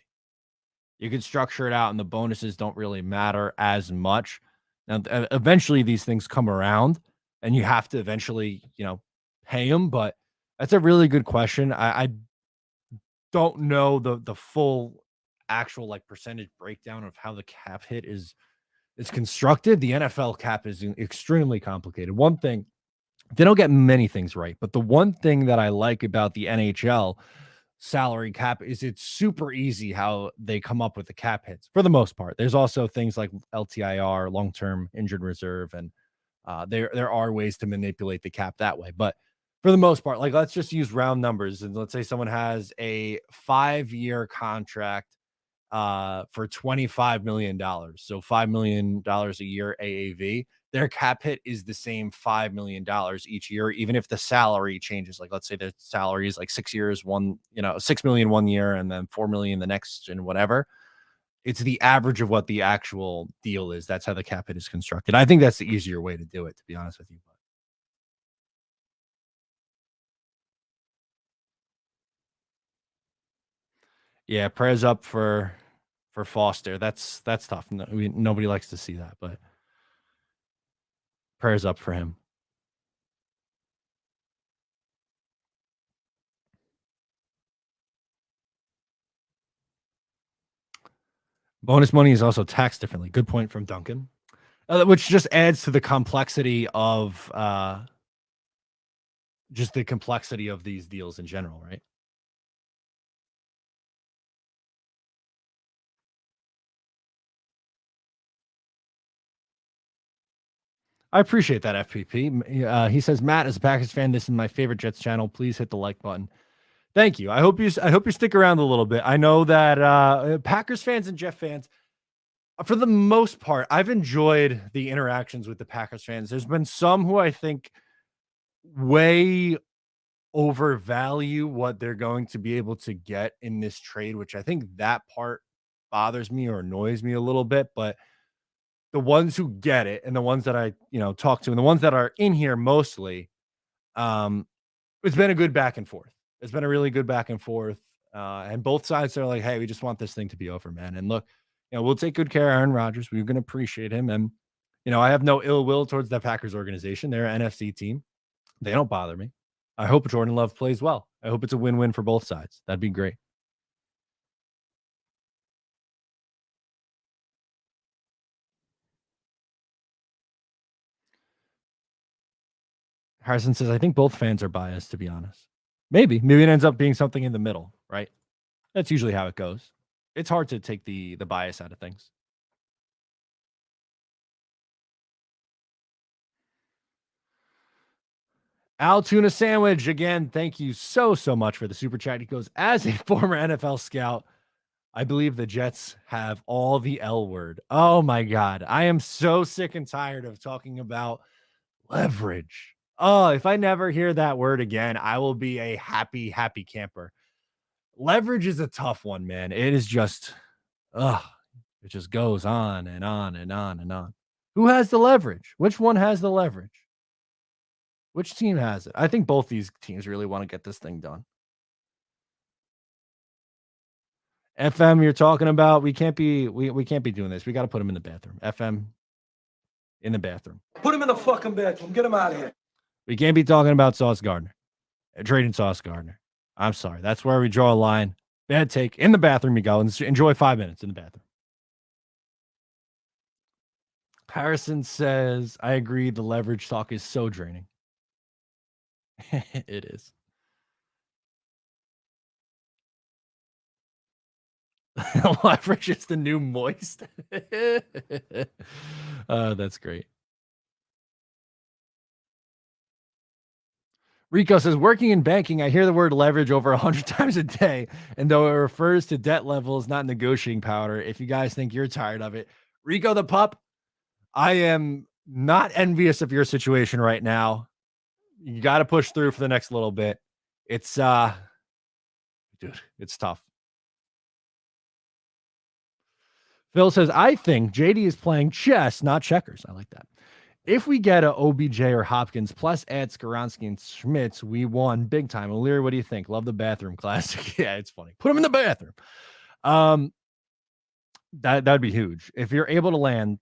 You can structure it out and the bonuses don't really matter as much. Now, eventually these things come around and you have to eventually, pay them. But that's a really good question. I don't know the full actual like percentage breakdown of how the cap hit is constructed. The NFL cap is extremely complicated. One thing, they don't get many things right, but the one thing that I like about the NHL salary cap is it's super easy how they come up with the cap hits for the most part. There's also things like LTIR, long-term injured reserve, and there are ways to manipulate the cap that way. But for the most part, like let's just use round numbers, and let's say someone has a 5-year contract for $25 million. So $5 million a year AAV. Their cap hit is the same $5 million each year, even if the salary changes. Like, let's say the salary is like 6 years, 6 million 1 year, and then 4 million the next, and whatever. It's the average of what the actual deal is. That's how the cap hit is constructed. I think that's the easier way to do it, to be honest with you. Yeah, prayers up for Foster. That's tough. Nobody likes to see that, but prayers up for him. Bonus money is also taxed differently. Good point from Duncan, which just adds to the complexity of just the complexity of these deals in general, right? I appreciate that, FPP. He says, Matt, as a Packers fan, this is my favorite Jets channel. Please hit the like button. Thank you. I hope you stick around a little bit. I know that Packers fans and Jet fans, for the most part, I've enjoyed the interactions with the Packers fans. There's been some who I think way overvalue what they're going to be able to get in this trade, which I think that part bothers me or annoys me a little bit. But the ones who get it and the ones that I, talk to and the ones that are in here mostly, it's been a good back and forth. It's been a really good back and forth. And both sides are like, hey, we just want this thing to be over, man. And look, we'll take good care of Aaron Rodgers. We're going to appreciate him. And, I have no ill will towards the Packers organization. They're an NFC team. They don't bother me. I hope Jordan Love plays well. I hope it's a win-win for both sides. That'd be great. Harrison says, I think both fans are biased, to be honest. Maybe it ends up being something in the middle, right? That's usually how it goes. It's hard to take the bias out of things. Al Tuna Sandwich, again, thank you so much for the super chat. He goes, as a former NFL scout, I believe the Jets have all the L word. Oh my God. I am so sick and tired of talking about leverage. Oh, if I never hear that word again, I will be a happy camper. Leverage is a tough one, man. It is just, it just goes on and on and on and on. Who has the leverage? Which one has the leverage? Which team has it? I think both these teams really want to get this thing done. FM, you're talking about, we can't be doing this. We got to put him in the bathroom. FM in the bathroom. Put him in the fucking bathroom. Get him out of here. We can't be talking about Sauce Gardner. Trading Sauce Gardner. I'm sorry. That's where we draw a line. Bad take. In the bathroom you go. Enjoy 5 minutes in the bathroom. Harrison says, I agree. The leverage talk is so draining. It is. Leverage is the new moist. That's great. Rico says, working in banking, I hear the word leverage over 100 times a day. And though it refers to debt levels, not negotiating power, if you guys think you're tired of it, Rico the pup, I am not envious of your situation right now. You got to push through for the next little bit. It's, dude, it's tough. Phil says, I think JD is playing chess, not checkers. I like that. If we get a OBJ or Hopkins plus add Skoronski and Schmitz, we won big time. O'Leary, what do you think? Love the bathroom classic. Yeah, it's funny. Put him in the bathroom. That'd be huge. If you're able to land,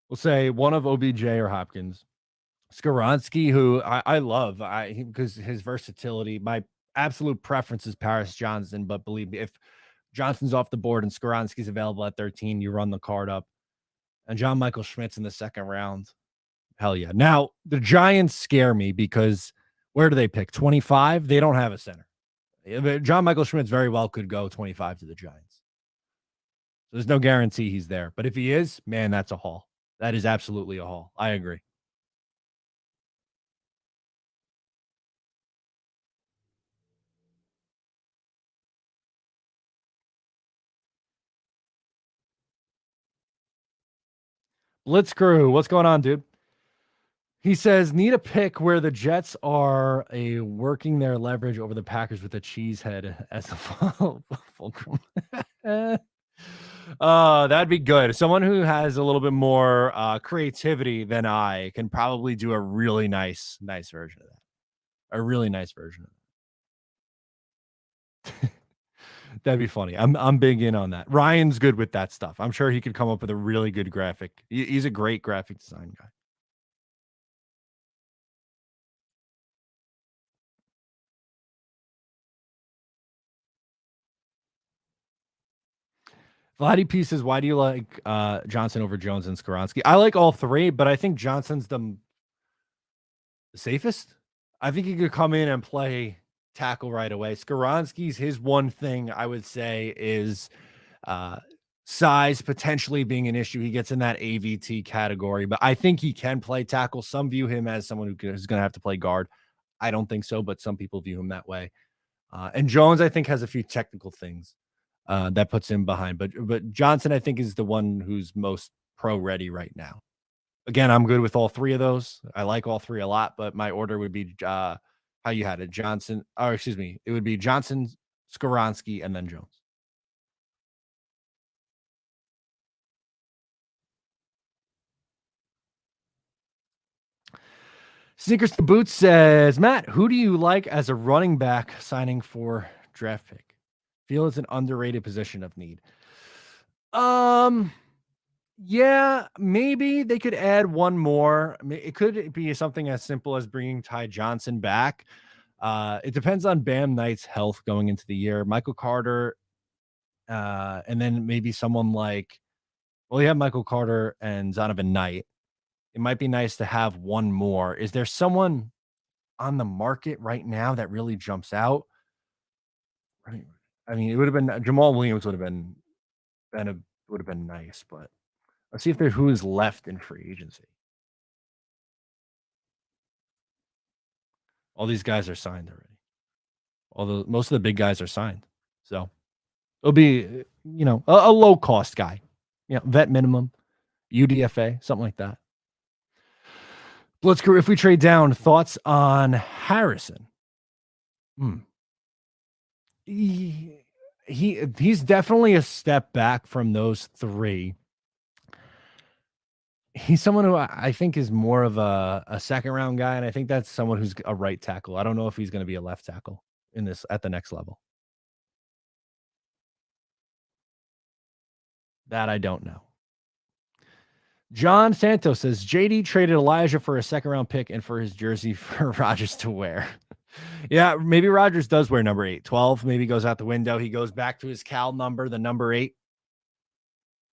we'll say one of OBJ or Hopkins, Skoronski, who I love, because his versatility. My absolute preference is Paris Johnson, but believe me, if Johnson's off the board and Skoronski's available at 13, you run the card up. And John Michael Schmitz in the second round. Hell yeah. Now, the Giants scare me because where do they pick? 25? They don't have a center. John Michael Schmitz very well could go 25 to the Giants. So there's no guarantee he's there. But if he is, man, that's a haul. That is absolutely a haul. I agree. Blitz Crew, what's going on, dude? He says, need a pick where the Jets are working their leverage over the Packers with a cheesehead as a fulcrum. That'd be good. Someone who has a little bit more creativity than I can probably do a really nice version of that. A really nice version of that. That'd be funny. I'm big in on that. Ryan's good with that stuff. I'm sure he could come up with a really good graphic. He's a great graphic design guy. Vladdy P says, why do you like Johnson over Jones and Skoronski? I like all three, but I think Johnson's the safest. I think he could come in and play tackle right away. Skoronski's his one thing I would say is size potentially being an issue. He gets in that AVT category, but I think he can play tackle. Some view him as someone who's going to have to play guard. I don't think so, but some people view him that way. And Jones, I think, has a few technical things that puts him behind. But Johnson, I think, is the one who's most pro ready right now. Again, I'm good with all three of those. I like all three a lot, but my order would be how you had it. Johnson, or excuse me, it would be Johnson, Skoronski, and then Jones. Sneakers to Boots says, Matt, who do you like as a running back signing for draft pick? Feel it's an underrated position of need. Yeah, maybe they could add one more. I mean, it could be something as simple as bringing Ty Johnson back. It depends on Bam Knight's health going into the year. Michael Carter, and then maybe someone like, well, you have Michael Carter and Zonovan Knight. It might be nice to have one more. Is there someone on the market right now that really jumps out? Right. I mean, it would have been Jamal Williams would have been nice, but let's see if there's who is left in free agency. All these guys are signed already. Although most of the big guys are signed. So it'll be, a low cost guy. Vet minimum, UDFA, something like that. Let's go. If we trade down, thoughts on Harrison? He's definitely a step back from those three. He's someone who I think is more of a second round guy, and I think that's someone who's a right tackle. I don't know if he's going to be a left tackle at the next level. That I don't know. John Santos says JD traded Elijah for a second round pick and for his jersey for Rodgers to wear. Yeah, maybe Rodgers does wear number 8. 12 maybe goes out the window. He goes back to his Cal number, the number 8.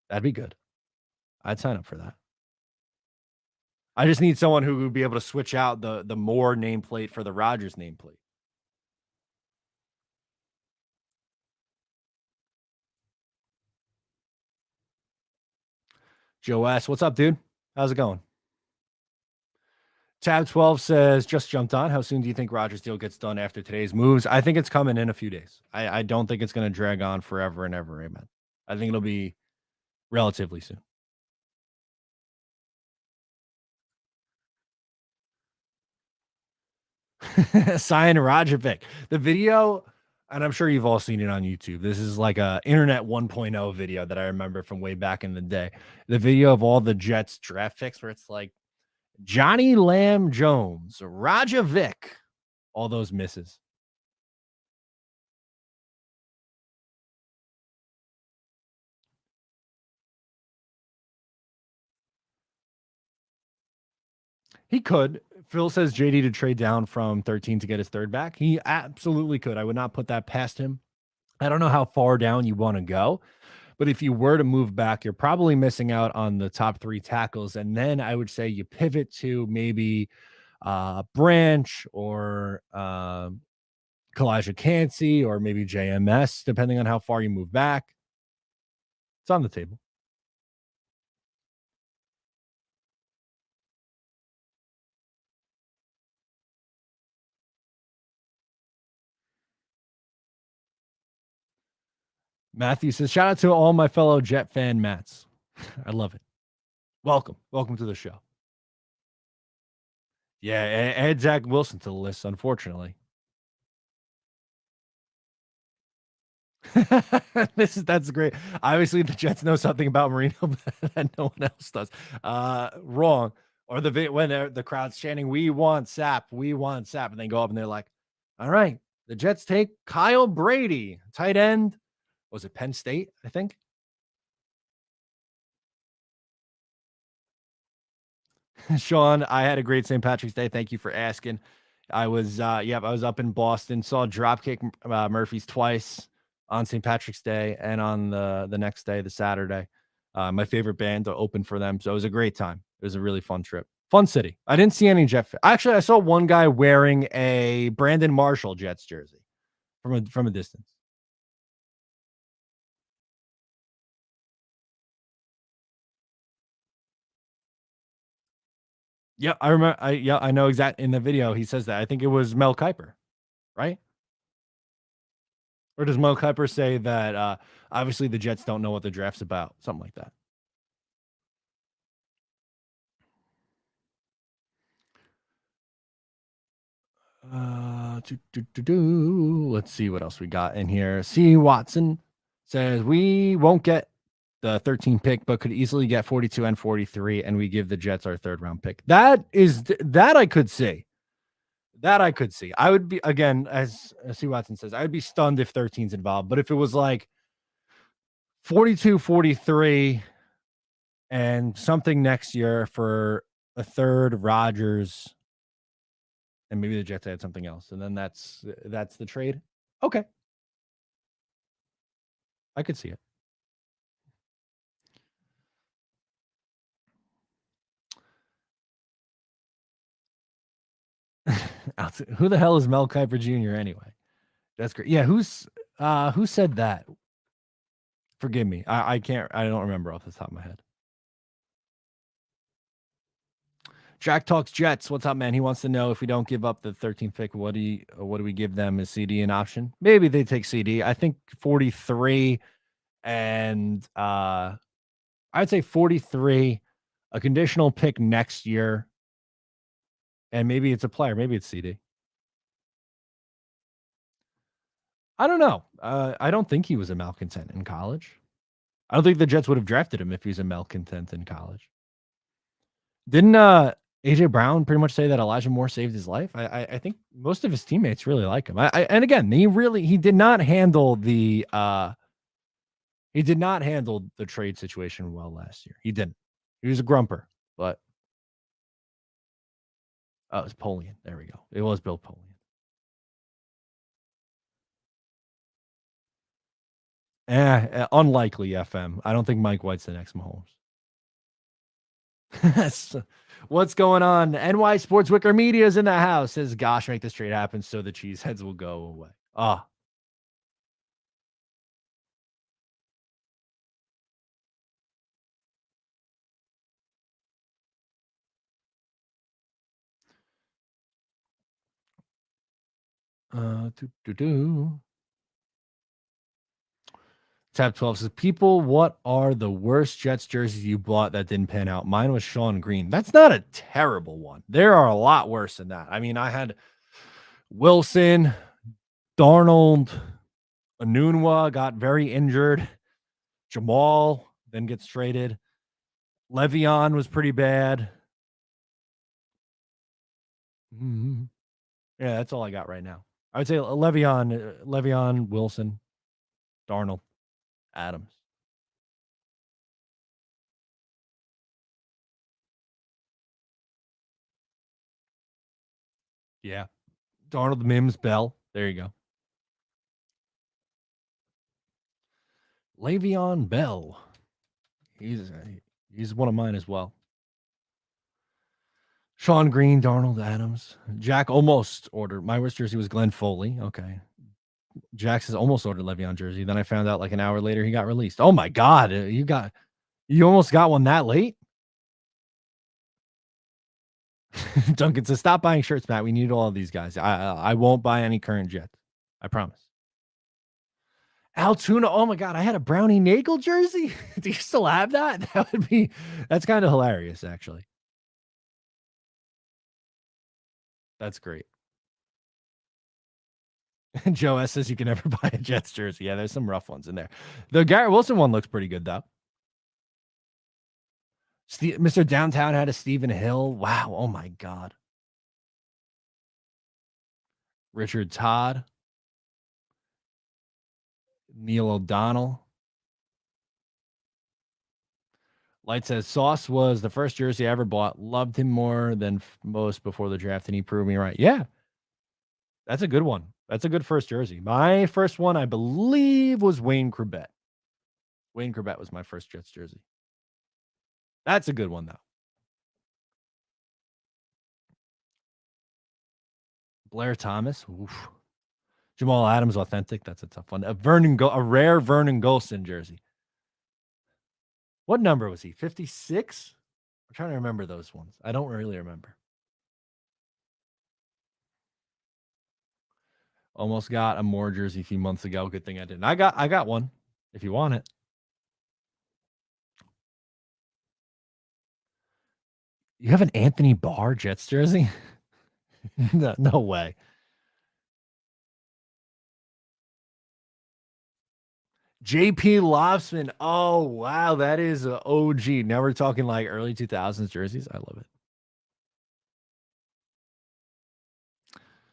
That'd be good. I'd sign up for that. I just need someone who would be able to switch out the Moore nameplate for the Rodgers nameplate. Joe S., what's up, dude? How's it going? Tab 12 says, just jumped on. How soon do you think Rodgers deal gets done after today's moves? I think it's coming in a few days. I don't think it's going to drag on forever and ever. Amen. I think it'll be relatively soon. Sign Rajovic. The video, and I'm sure you've all seen it on YouTube. This is like a internet 1.0 video that I remember from way back in the day. The video of all the Jets draft picks where it's like Johnny Lamb Jones, Rajovic, all those misses. He could. Phil says JD to trade down from 13 to get his third back. He absolutely could. I would not put that past him. I don't know how far down you want to go, but if you were to move back, you're probably missing out on the top 3 tackles. And then I would say you pivot to maybe Branch or Kalijah Cansey or maybe JMS, depending on how far you move back. It's on the table. Matthew says, shout out to all my fellow Jet fan Mats. I love it. Welcome. Welcome to the show. Yeah, add Zach Wilson to the list, unfortunately. That's great. Obviously, the Jets know something about Marino that no one else does. Wrong. Or when the crowd's chanting, "We want Sap, we want Sap," and they go up and they're like, "All right, the Jets take Kyle Brady, tight end." Was it Penn State? I think. Sean, I had a great St. Patrick's Day. Thank you for asking. I was I was up in Boston, saw Dropkick Murphys twice on St. Patrick's Day and on the next day, the Saturday. My favorite band to open for them. So it was a great time. It was a really fun trip. Fun city. I didn't see any Jet. Actually, I saw one guy wearing a Brandon Marshall Jets jersey from a distance. Yeah, I remember. I know exactly. In the video, he says that. I think it was Mel Kiper, right? Or does Mel Kiper say that obviously the Jets don't know what the draft's about? Something like that. Let's see what else we got in here. C. Watson says we won't get the 13 pick, but could easily get 42 and 43, and we give the Jets our third round pick. That I could see. That I could see. I would be, again, as C. Watson says, I would be stunned if 13's involved. But if it was like 42, 43, and something next year for a third Rodgers, and maybe the Jets had something else, and then that's the trade. Okay, I could see it. Who the hell is Mel Kiper Jr. anyway? That's great. Yeah, who said that? Forgive me. I can't. I don't remember off the top of my head. Jack talks Jets. What's up, man? He wants to know if we don't give up the 13th pick, what do we give them? Is CD an option? Maybe they take CD. I think 43 and I'd say 43, a conditional pick next year, and maybe it's a player. Maybe it's CD. I don't know. I don't think he was a malcontent in college. I don't think the Jets would have drafted him if he was a malcontent in college. Didn't AJ Brown pretty much say that Elijah Moore saved his life? I think most of his teammates really like him. And again, he did not handle the trade situation well last year. He didn't. He was a grumper, but it was Polian. There we go. It was Bill Polian. Unlikely, FM. I don't think Mike White's the next Mahomes. What's going on? NY Sports Wicker Media is in the house. Says, gosh, make this trade happen so the cheeseheads will go away. Ah. Tab 12 says, people, what are the worst Jets jerseys you bought that didn't pan out? Mine was Sean Green. That's not a terrible one. There are a lot worse than that. I mean, I had Wilson, Darnold, Anunwa got very injured. Jamal then gets traded. Le'Veon was pretty bad. Mm-hmm. Yeah, that's all I got right now. I would say Le'Veon, Wilson, Darnold, Adams. Yeah. Darnold, Mims, Bell. There you go. Le'Veon Bell. He's one of mine as well. Sean Green, Darnold, Adams. Jack almost ordered. My worst jersey was Glenn Foley. Okay. Jack says almost ordered Le'Veon jersey. Then I found out like an hour later he got released. Oh my God. You almost got one that late? Duncan says, stop buying shirts, Matt. We need all of these guys. I won't buy any current Jets. I promise. Altoona. Oh my God. I had a Brownie Nagel jersey. Do you still have that? That's kind of hilarious, actually. That's great. Joe S says you can never buy a Jets jersey. Yeah, there's some rough ones in there. The Garrett Wilson one looks pretty good, though. Mr. Downtown had a Stephen Hill. Wow. Oh my God. Richard Todd. Neil O'Donnell. Light says Sauce was the first jersey I ever bought. Loved him more than most before the draft, and he proved me right. Yeah. That's a good one. That's a good first jersey. My first one, I believe, was Wayne Corbett. Wayne Corbett was my first Jets jersey. That's a good one, though. Blair Thomas. Oof. Jamal Adams, authentic. That's a tough one. A rare Vernon Golston jersey. What number was he? 56? I'm trying to remember those ones. I don't really remember. Almost got a Moore jersey a few months ago. Good thing I didn't. I got one if you want it. You have an Anthony Barr Jets jersey? No way. JP Lobsman. Oh, wow. That is an OG. Now we're talking like early 2000s jerseys. I love it.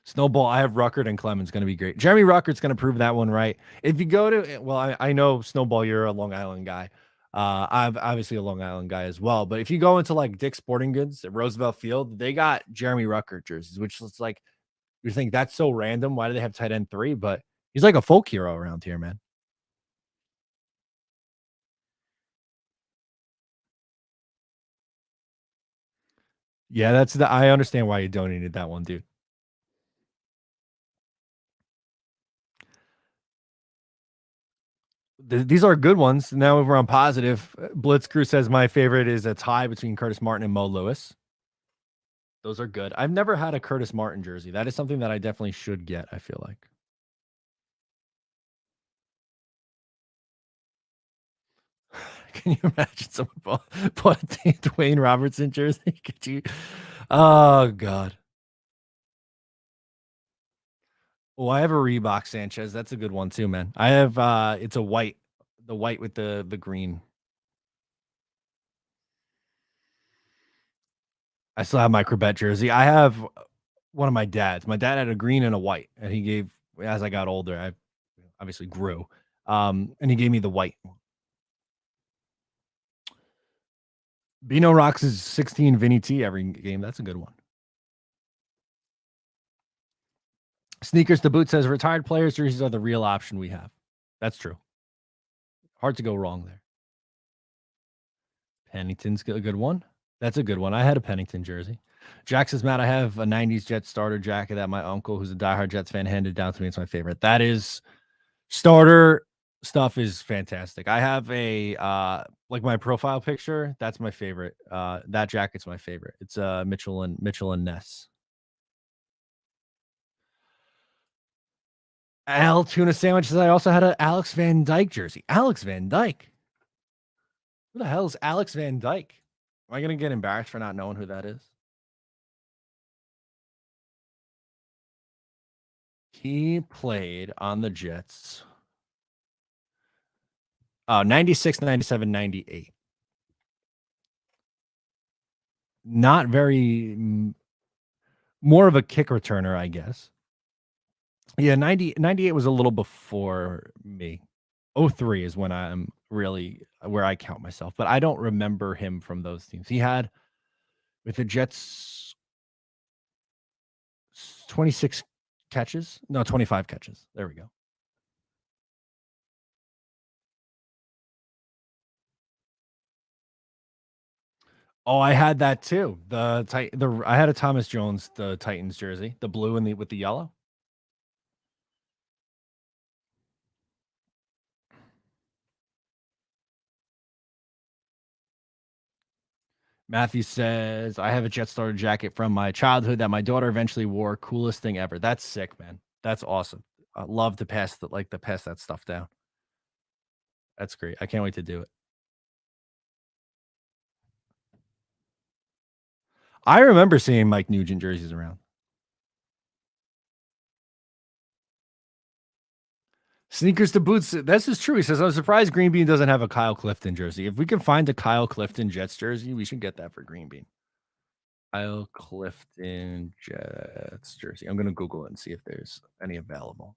Snowball, I have Ruckert and Clemens. Going to be great. Jeremy Ruckert's going to prove that one right. If you go to, well, I know Snowball, you're a Long Island guy. I'm obviously a Long Island guy as well. But if you go into like Dick's Sporting Goods at Roosevelt Field, they got Jeremy Ruckert jerseys, which is like, you think that's so random. Why do they have tight end 3? But he's like a folk hero around here, man. Yeah, I understand why you donated that one, dude. These are good ones. Now we're on positive. Blitz Crew says my favorite is a tie between Curtis Martin and Mo Lewis. Those are good. I've never had a Curtis Martin jersey. That is something that I definitely should get, I feel like. Can you imagine someone bought a Dwayne Robertson jersey? Could you? Oh, God. Oh, I have a Reebok Sanchez. That's a good one too, man. I have it's a white, the white with the green. I still have my Corbett jersey. I have one of my dad's. My dad had a green and a white, and he gave as I got older. I obviously grew, and he gave me the white. Bino rocks is 16 Vinny T every game. That's a good one. Sneakers to boot says retired players jerseys are the real option we have. That's true. Hard to go wrong there. Pennington's a good one. That's a good one. I had a Pennington jersey. Jack says, Matt, I have a 90s Jets starter jacket that my uncle, who's a diehard Jets fan, handed down to me. It's my favorite. That is starter stuff is fantastic. I have a like my profile picture. That's my favorite. That jacket's my favorite. It's Mitchell and Ness. Al Tuna Sandwich says I also had an Alex Van Dyke jersey. Alex Van Dyke. Who the hell is Alex Van Dyke? Am I gonna get embarrassed for not knowing who that is? He played on the Jets. 96, 97, 98. Not very more of a kick returner, I guess. Yeah, 98 was a little before me. 03 is when I'm really where I count myself, but I don't remember him from those teams. He had with the Jets 26 catches. No, 25 catches. There we go. Oh, I had that too. I had a Thomas Jones, the Titans jersey, the blue and with the yellow. Matthew says, I have a Jet starter jacket from my childhood that my daughter eventually wore. Coolest thing ever. That's sick, man. That's awesome. I love to pass that stuff down. That's great. I can't wait to do it. I remember seeing Mike Nugent jerseys around. Sneakers to boots. This is true. He says, I'm surprised Green Bean doesn't have a Kyle Clifton jersey. If we can find a Kyle Clifton Jets jersey, we should get that for Green Bean. Kyle Clifton Jets jersey. I'm going to Google it and see if there's any available.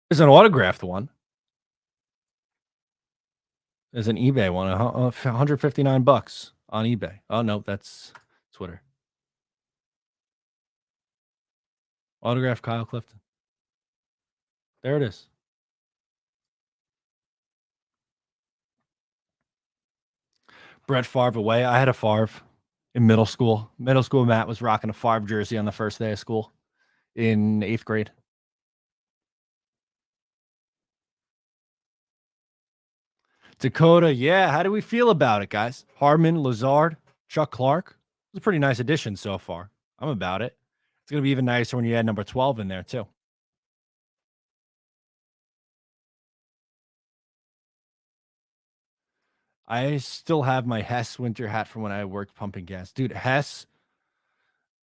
There's an autographed one. There's an eBay one, $159 on eBay. Oh, no, that's Twitter. Autographed Kyle Clifton. There it is. Brett Favre away. I had a Favre in middle school. Middle school, Matt was rocking a Favre jersey on the first day of school in 8th grade. Dakota, yeah. How do we feel about it, guys? Hardman, Lazard, Chuck Clark. It's a pretty nice addition so far. I'm about it. It's going to be even nicer when you add number 12 in there, too. I still have my Hess winter hat from when I worked pumping gas. Dude, Hess,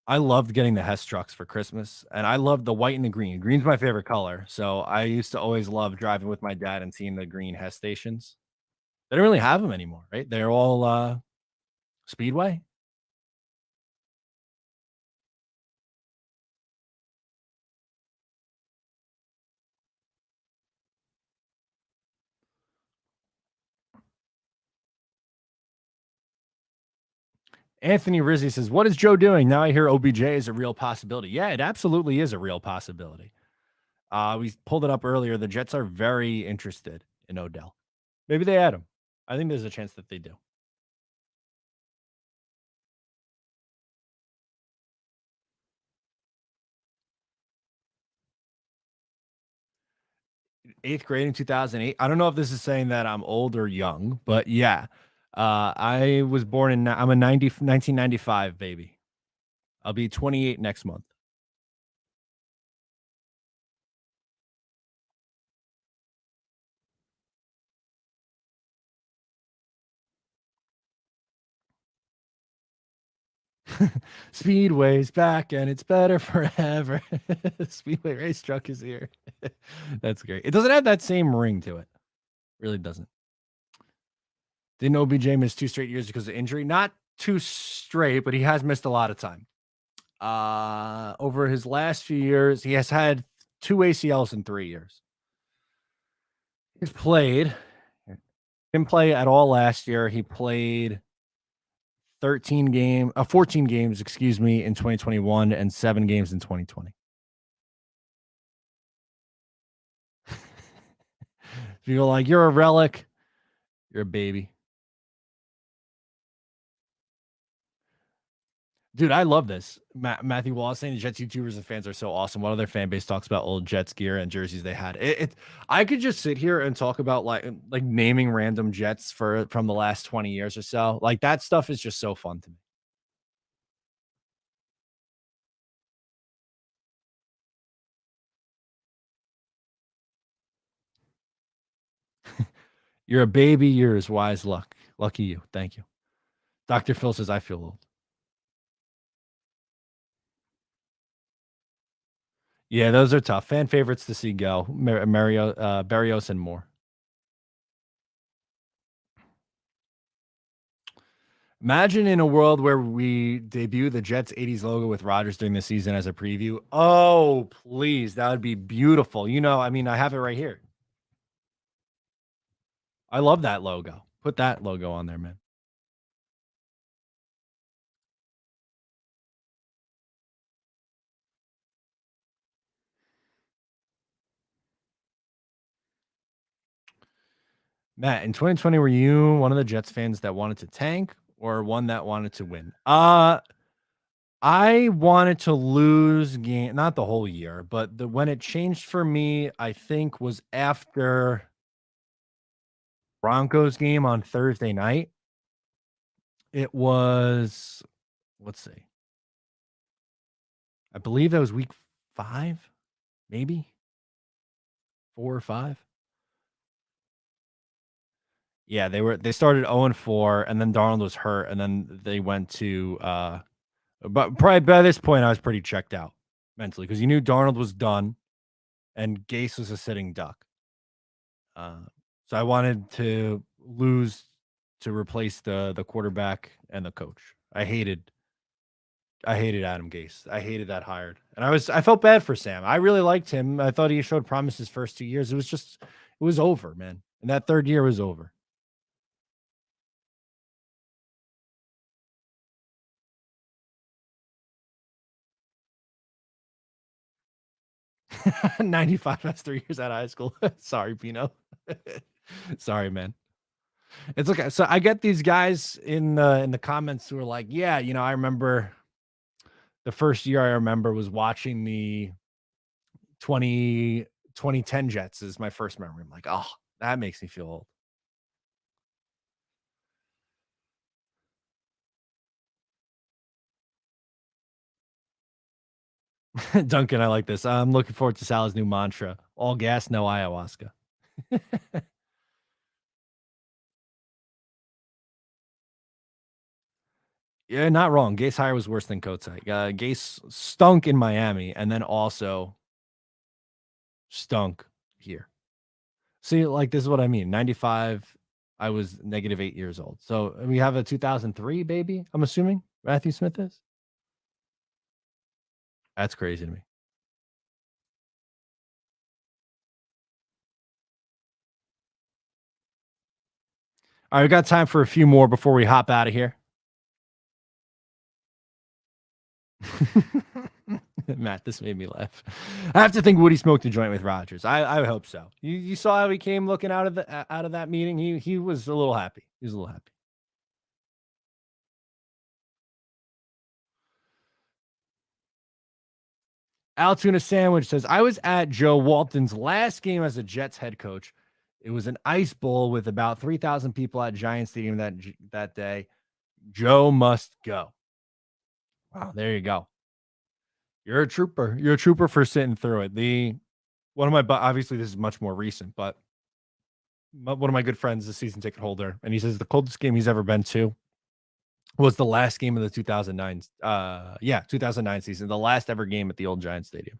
I loved getting the Hess trucks for Christmas, and I loved the white and the green. Green's my favorite color, so I used to always love driving with my dad and seeing the green Hess stations. They don't really have them anymore, right? They're all Speedway. Anthony Rizzi says, what is Joe doing? Now I hear OBJ is a real possibility. Yeah, it absolutely is a real possibility. We pulled it up earlier. The Jets are very interested in Odell. Maybe they add him. I think there's a chance that they do. Eighth grade in 2008. I don't know if this is saying that I'm old or young, but yeah. I was born I'm a 1995 baby. I'll be 28 next month. Speedway's back and it's better forever. Speedway race truck is here. That's great. It doesn't have that same ring to it. Really doesn't. Didn't OBJ miss 2 straight years because of injury? Not 2 straight, but he has missed a lot of time. Over his last few years, he has had 2 ACLs in 3 years. He's played. Didn't play at all last year. He played 14 games, in 2021 and 7 games in 2020. People are like, you're a relic. You're a baby. Dude, I love this. Matthew Wallace saying the Jets YouTubers and fans are so awesome. One of their fan base talks about old Jets gear and jerseys they had. I could just sit here and talk about like naming random Jets from the last 20 years or so. Like that stuff is just so fun to me. You're a baby. You're as wise luck. Lucky you. Thank you. Dr. Phil says I feel old. Yeah, those are tough. Fan favorites to see go. Mario, Barrios, and more. Imagine in a world where we debut the Jets 80s logo with Rodgers during the season as a preview. Oh, please. That would be beautiful. I mean, I have it right here. I love that logo. Put that logo on there, man. Matt, in 2020, were you one of the Jets fans that wanted to tank or one that wanted to win? I wanted to lose game, not the whole year, but when it changed for me, I think was after Broncos game on Thursday night. It was, let's see. I believe that was week 5, maybe 4 or 5. Yeah, they started 0-4, and then Darnold was hurt, and then they went to but probably by this point I was pretty checked out mentally because you knew Darnold was done and Gase was a sitting duck. So I wanted to lose to replace the quarterback and the coach. I hated Adam Gase. I hated that hired. And I felt bad for Sam. I really liked him. I thought he showed promise his first 2 years. It was over, man. And that third year was over. 95 has 3 years out of high school. Sorry, Pino. Sorry, man. It's okay. So I get these guys in the comments who are like, yeah, I remember the first year I remember was watching the 2010 Jets is my first memory. I'm like, oh, that makes me feel old. Duncan, I like this. I'm looking forward to Sal's new mantra: all gas, no ayahuasca. Yeah, not wrong. Gase hire was worse than Kotsai. Gase stunk in Miami and then also stunk here. See, like this is what I mean. 95, I was -8 years old. So we have a 2003 baby, I'm assuming Matthew Smith is. That's crazy to me. All right, we got time for a few more before we hop out of here. Matt, this made me laugh. I have to think Woody smoked a joint with Rodgers. I hope so. You saw how he came looking out of that meeting. He was a little happy. He was a little happy. Altoona Sandwich says, I was at Joe Walton's last game as a Jets head coach. It was an ice bowl with about 3,000 people at Giant Stadium that day. Joe must go. Wow, there you go. You're a trooper. You're a trooper for sitting through it. One of my, obviously this is much more recent, but one of my good friends is a season ticket holder, and he says the coldest game he's ever been to was the last game of the 2009 2009 season, the last ever game at the old Giant Stadium.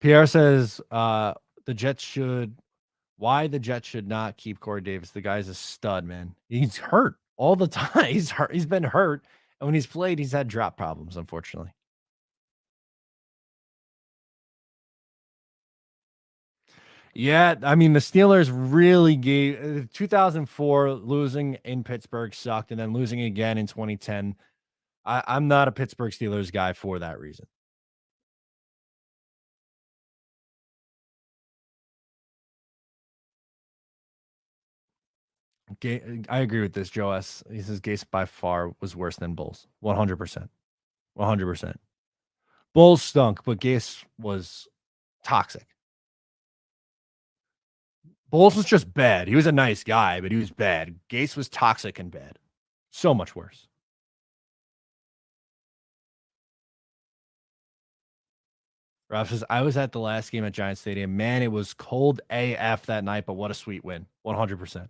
Pierre says the Jets should not keep Corey Davis. The guy's a stud, man. He's hurt all the time. He's hurt. He's been hurt, and when he's played, he's had drop problems, unfortunately. Yeah, I mean, the Steelers really gave 2004 losing in Pittsburgh sucked, and then losing again in 2010. I'm not a Pittsburgh Steelers guy for that reason. I agree with this, Joe S. He says Gase by far was worse than Bulls. 100%. 100%. Bulls stunk, but Gase was toxic. Bulls was just bad. He was a nice guy, but he was bad. Gase was toxic and bad. So much worse. Rob says, I was at the last game at Giant Stadium. Man, it was cold AF that night, but what a sweet win. 100%.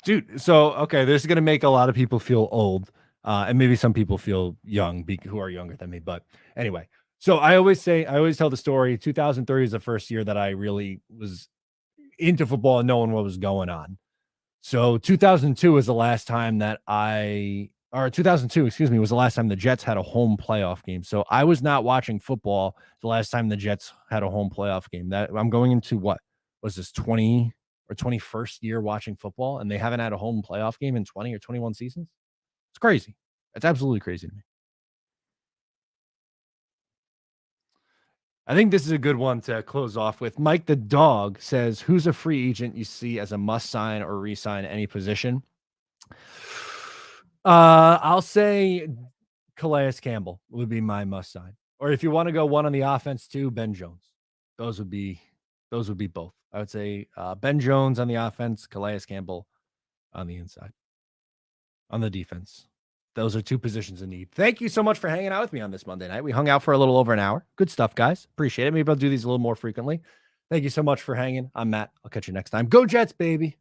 Dude, so, okay, this is going to make a lot of people feel old, and maybe some people feel young who are younger than me. But anyway, so I always tell the story. 2003 is the first year that I really was into football and knowing what was going on. So 2002 was the last time that 2002, excuse me, was the last time the Jets had a home playoff game. So I was not watching football the last time the Jets had a home playoff game. That I'm going into what was this 20 or 21st year watching football, and they haven't had a home playoff game in 20 or 21 seasons. It's crazy. It's absolutely crazy to me. I think this is a good one to close off with. Mike the Dog says, who's a free agent you see as a must sign or re-sign any position? I'll say Calais Campbell would be my must sign. Or if you want to go one on the offense too, Ben Jones. Those would be both. I would say Ben Jones on the offense, Calais Campbell on the inside. On the defense. Those are two positions in need. Thank you so much for hanging out with me on this Monday night. We hung out for a little over an hour. Good stuff, guys. Appreciate it. Maybe I'll do these a little more frequently. Thank you so much for hanging. I'm Matt. I'll catch you next time. Go Jets, baby.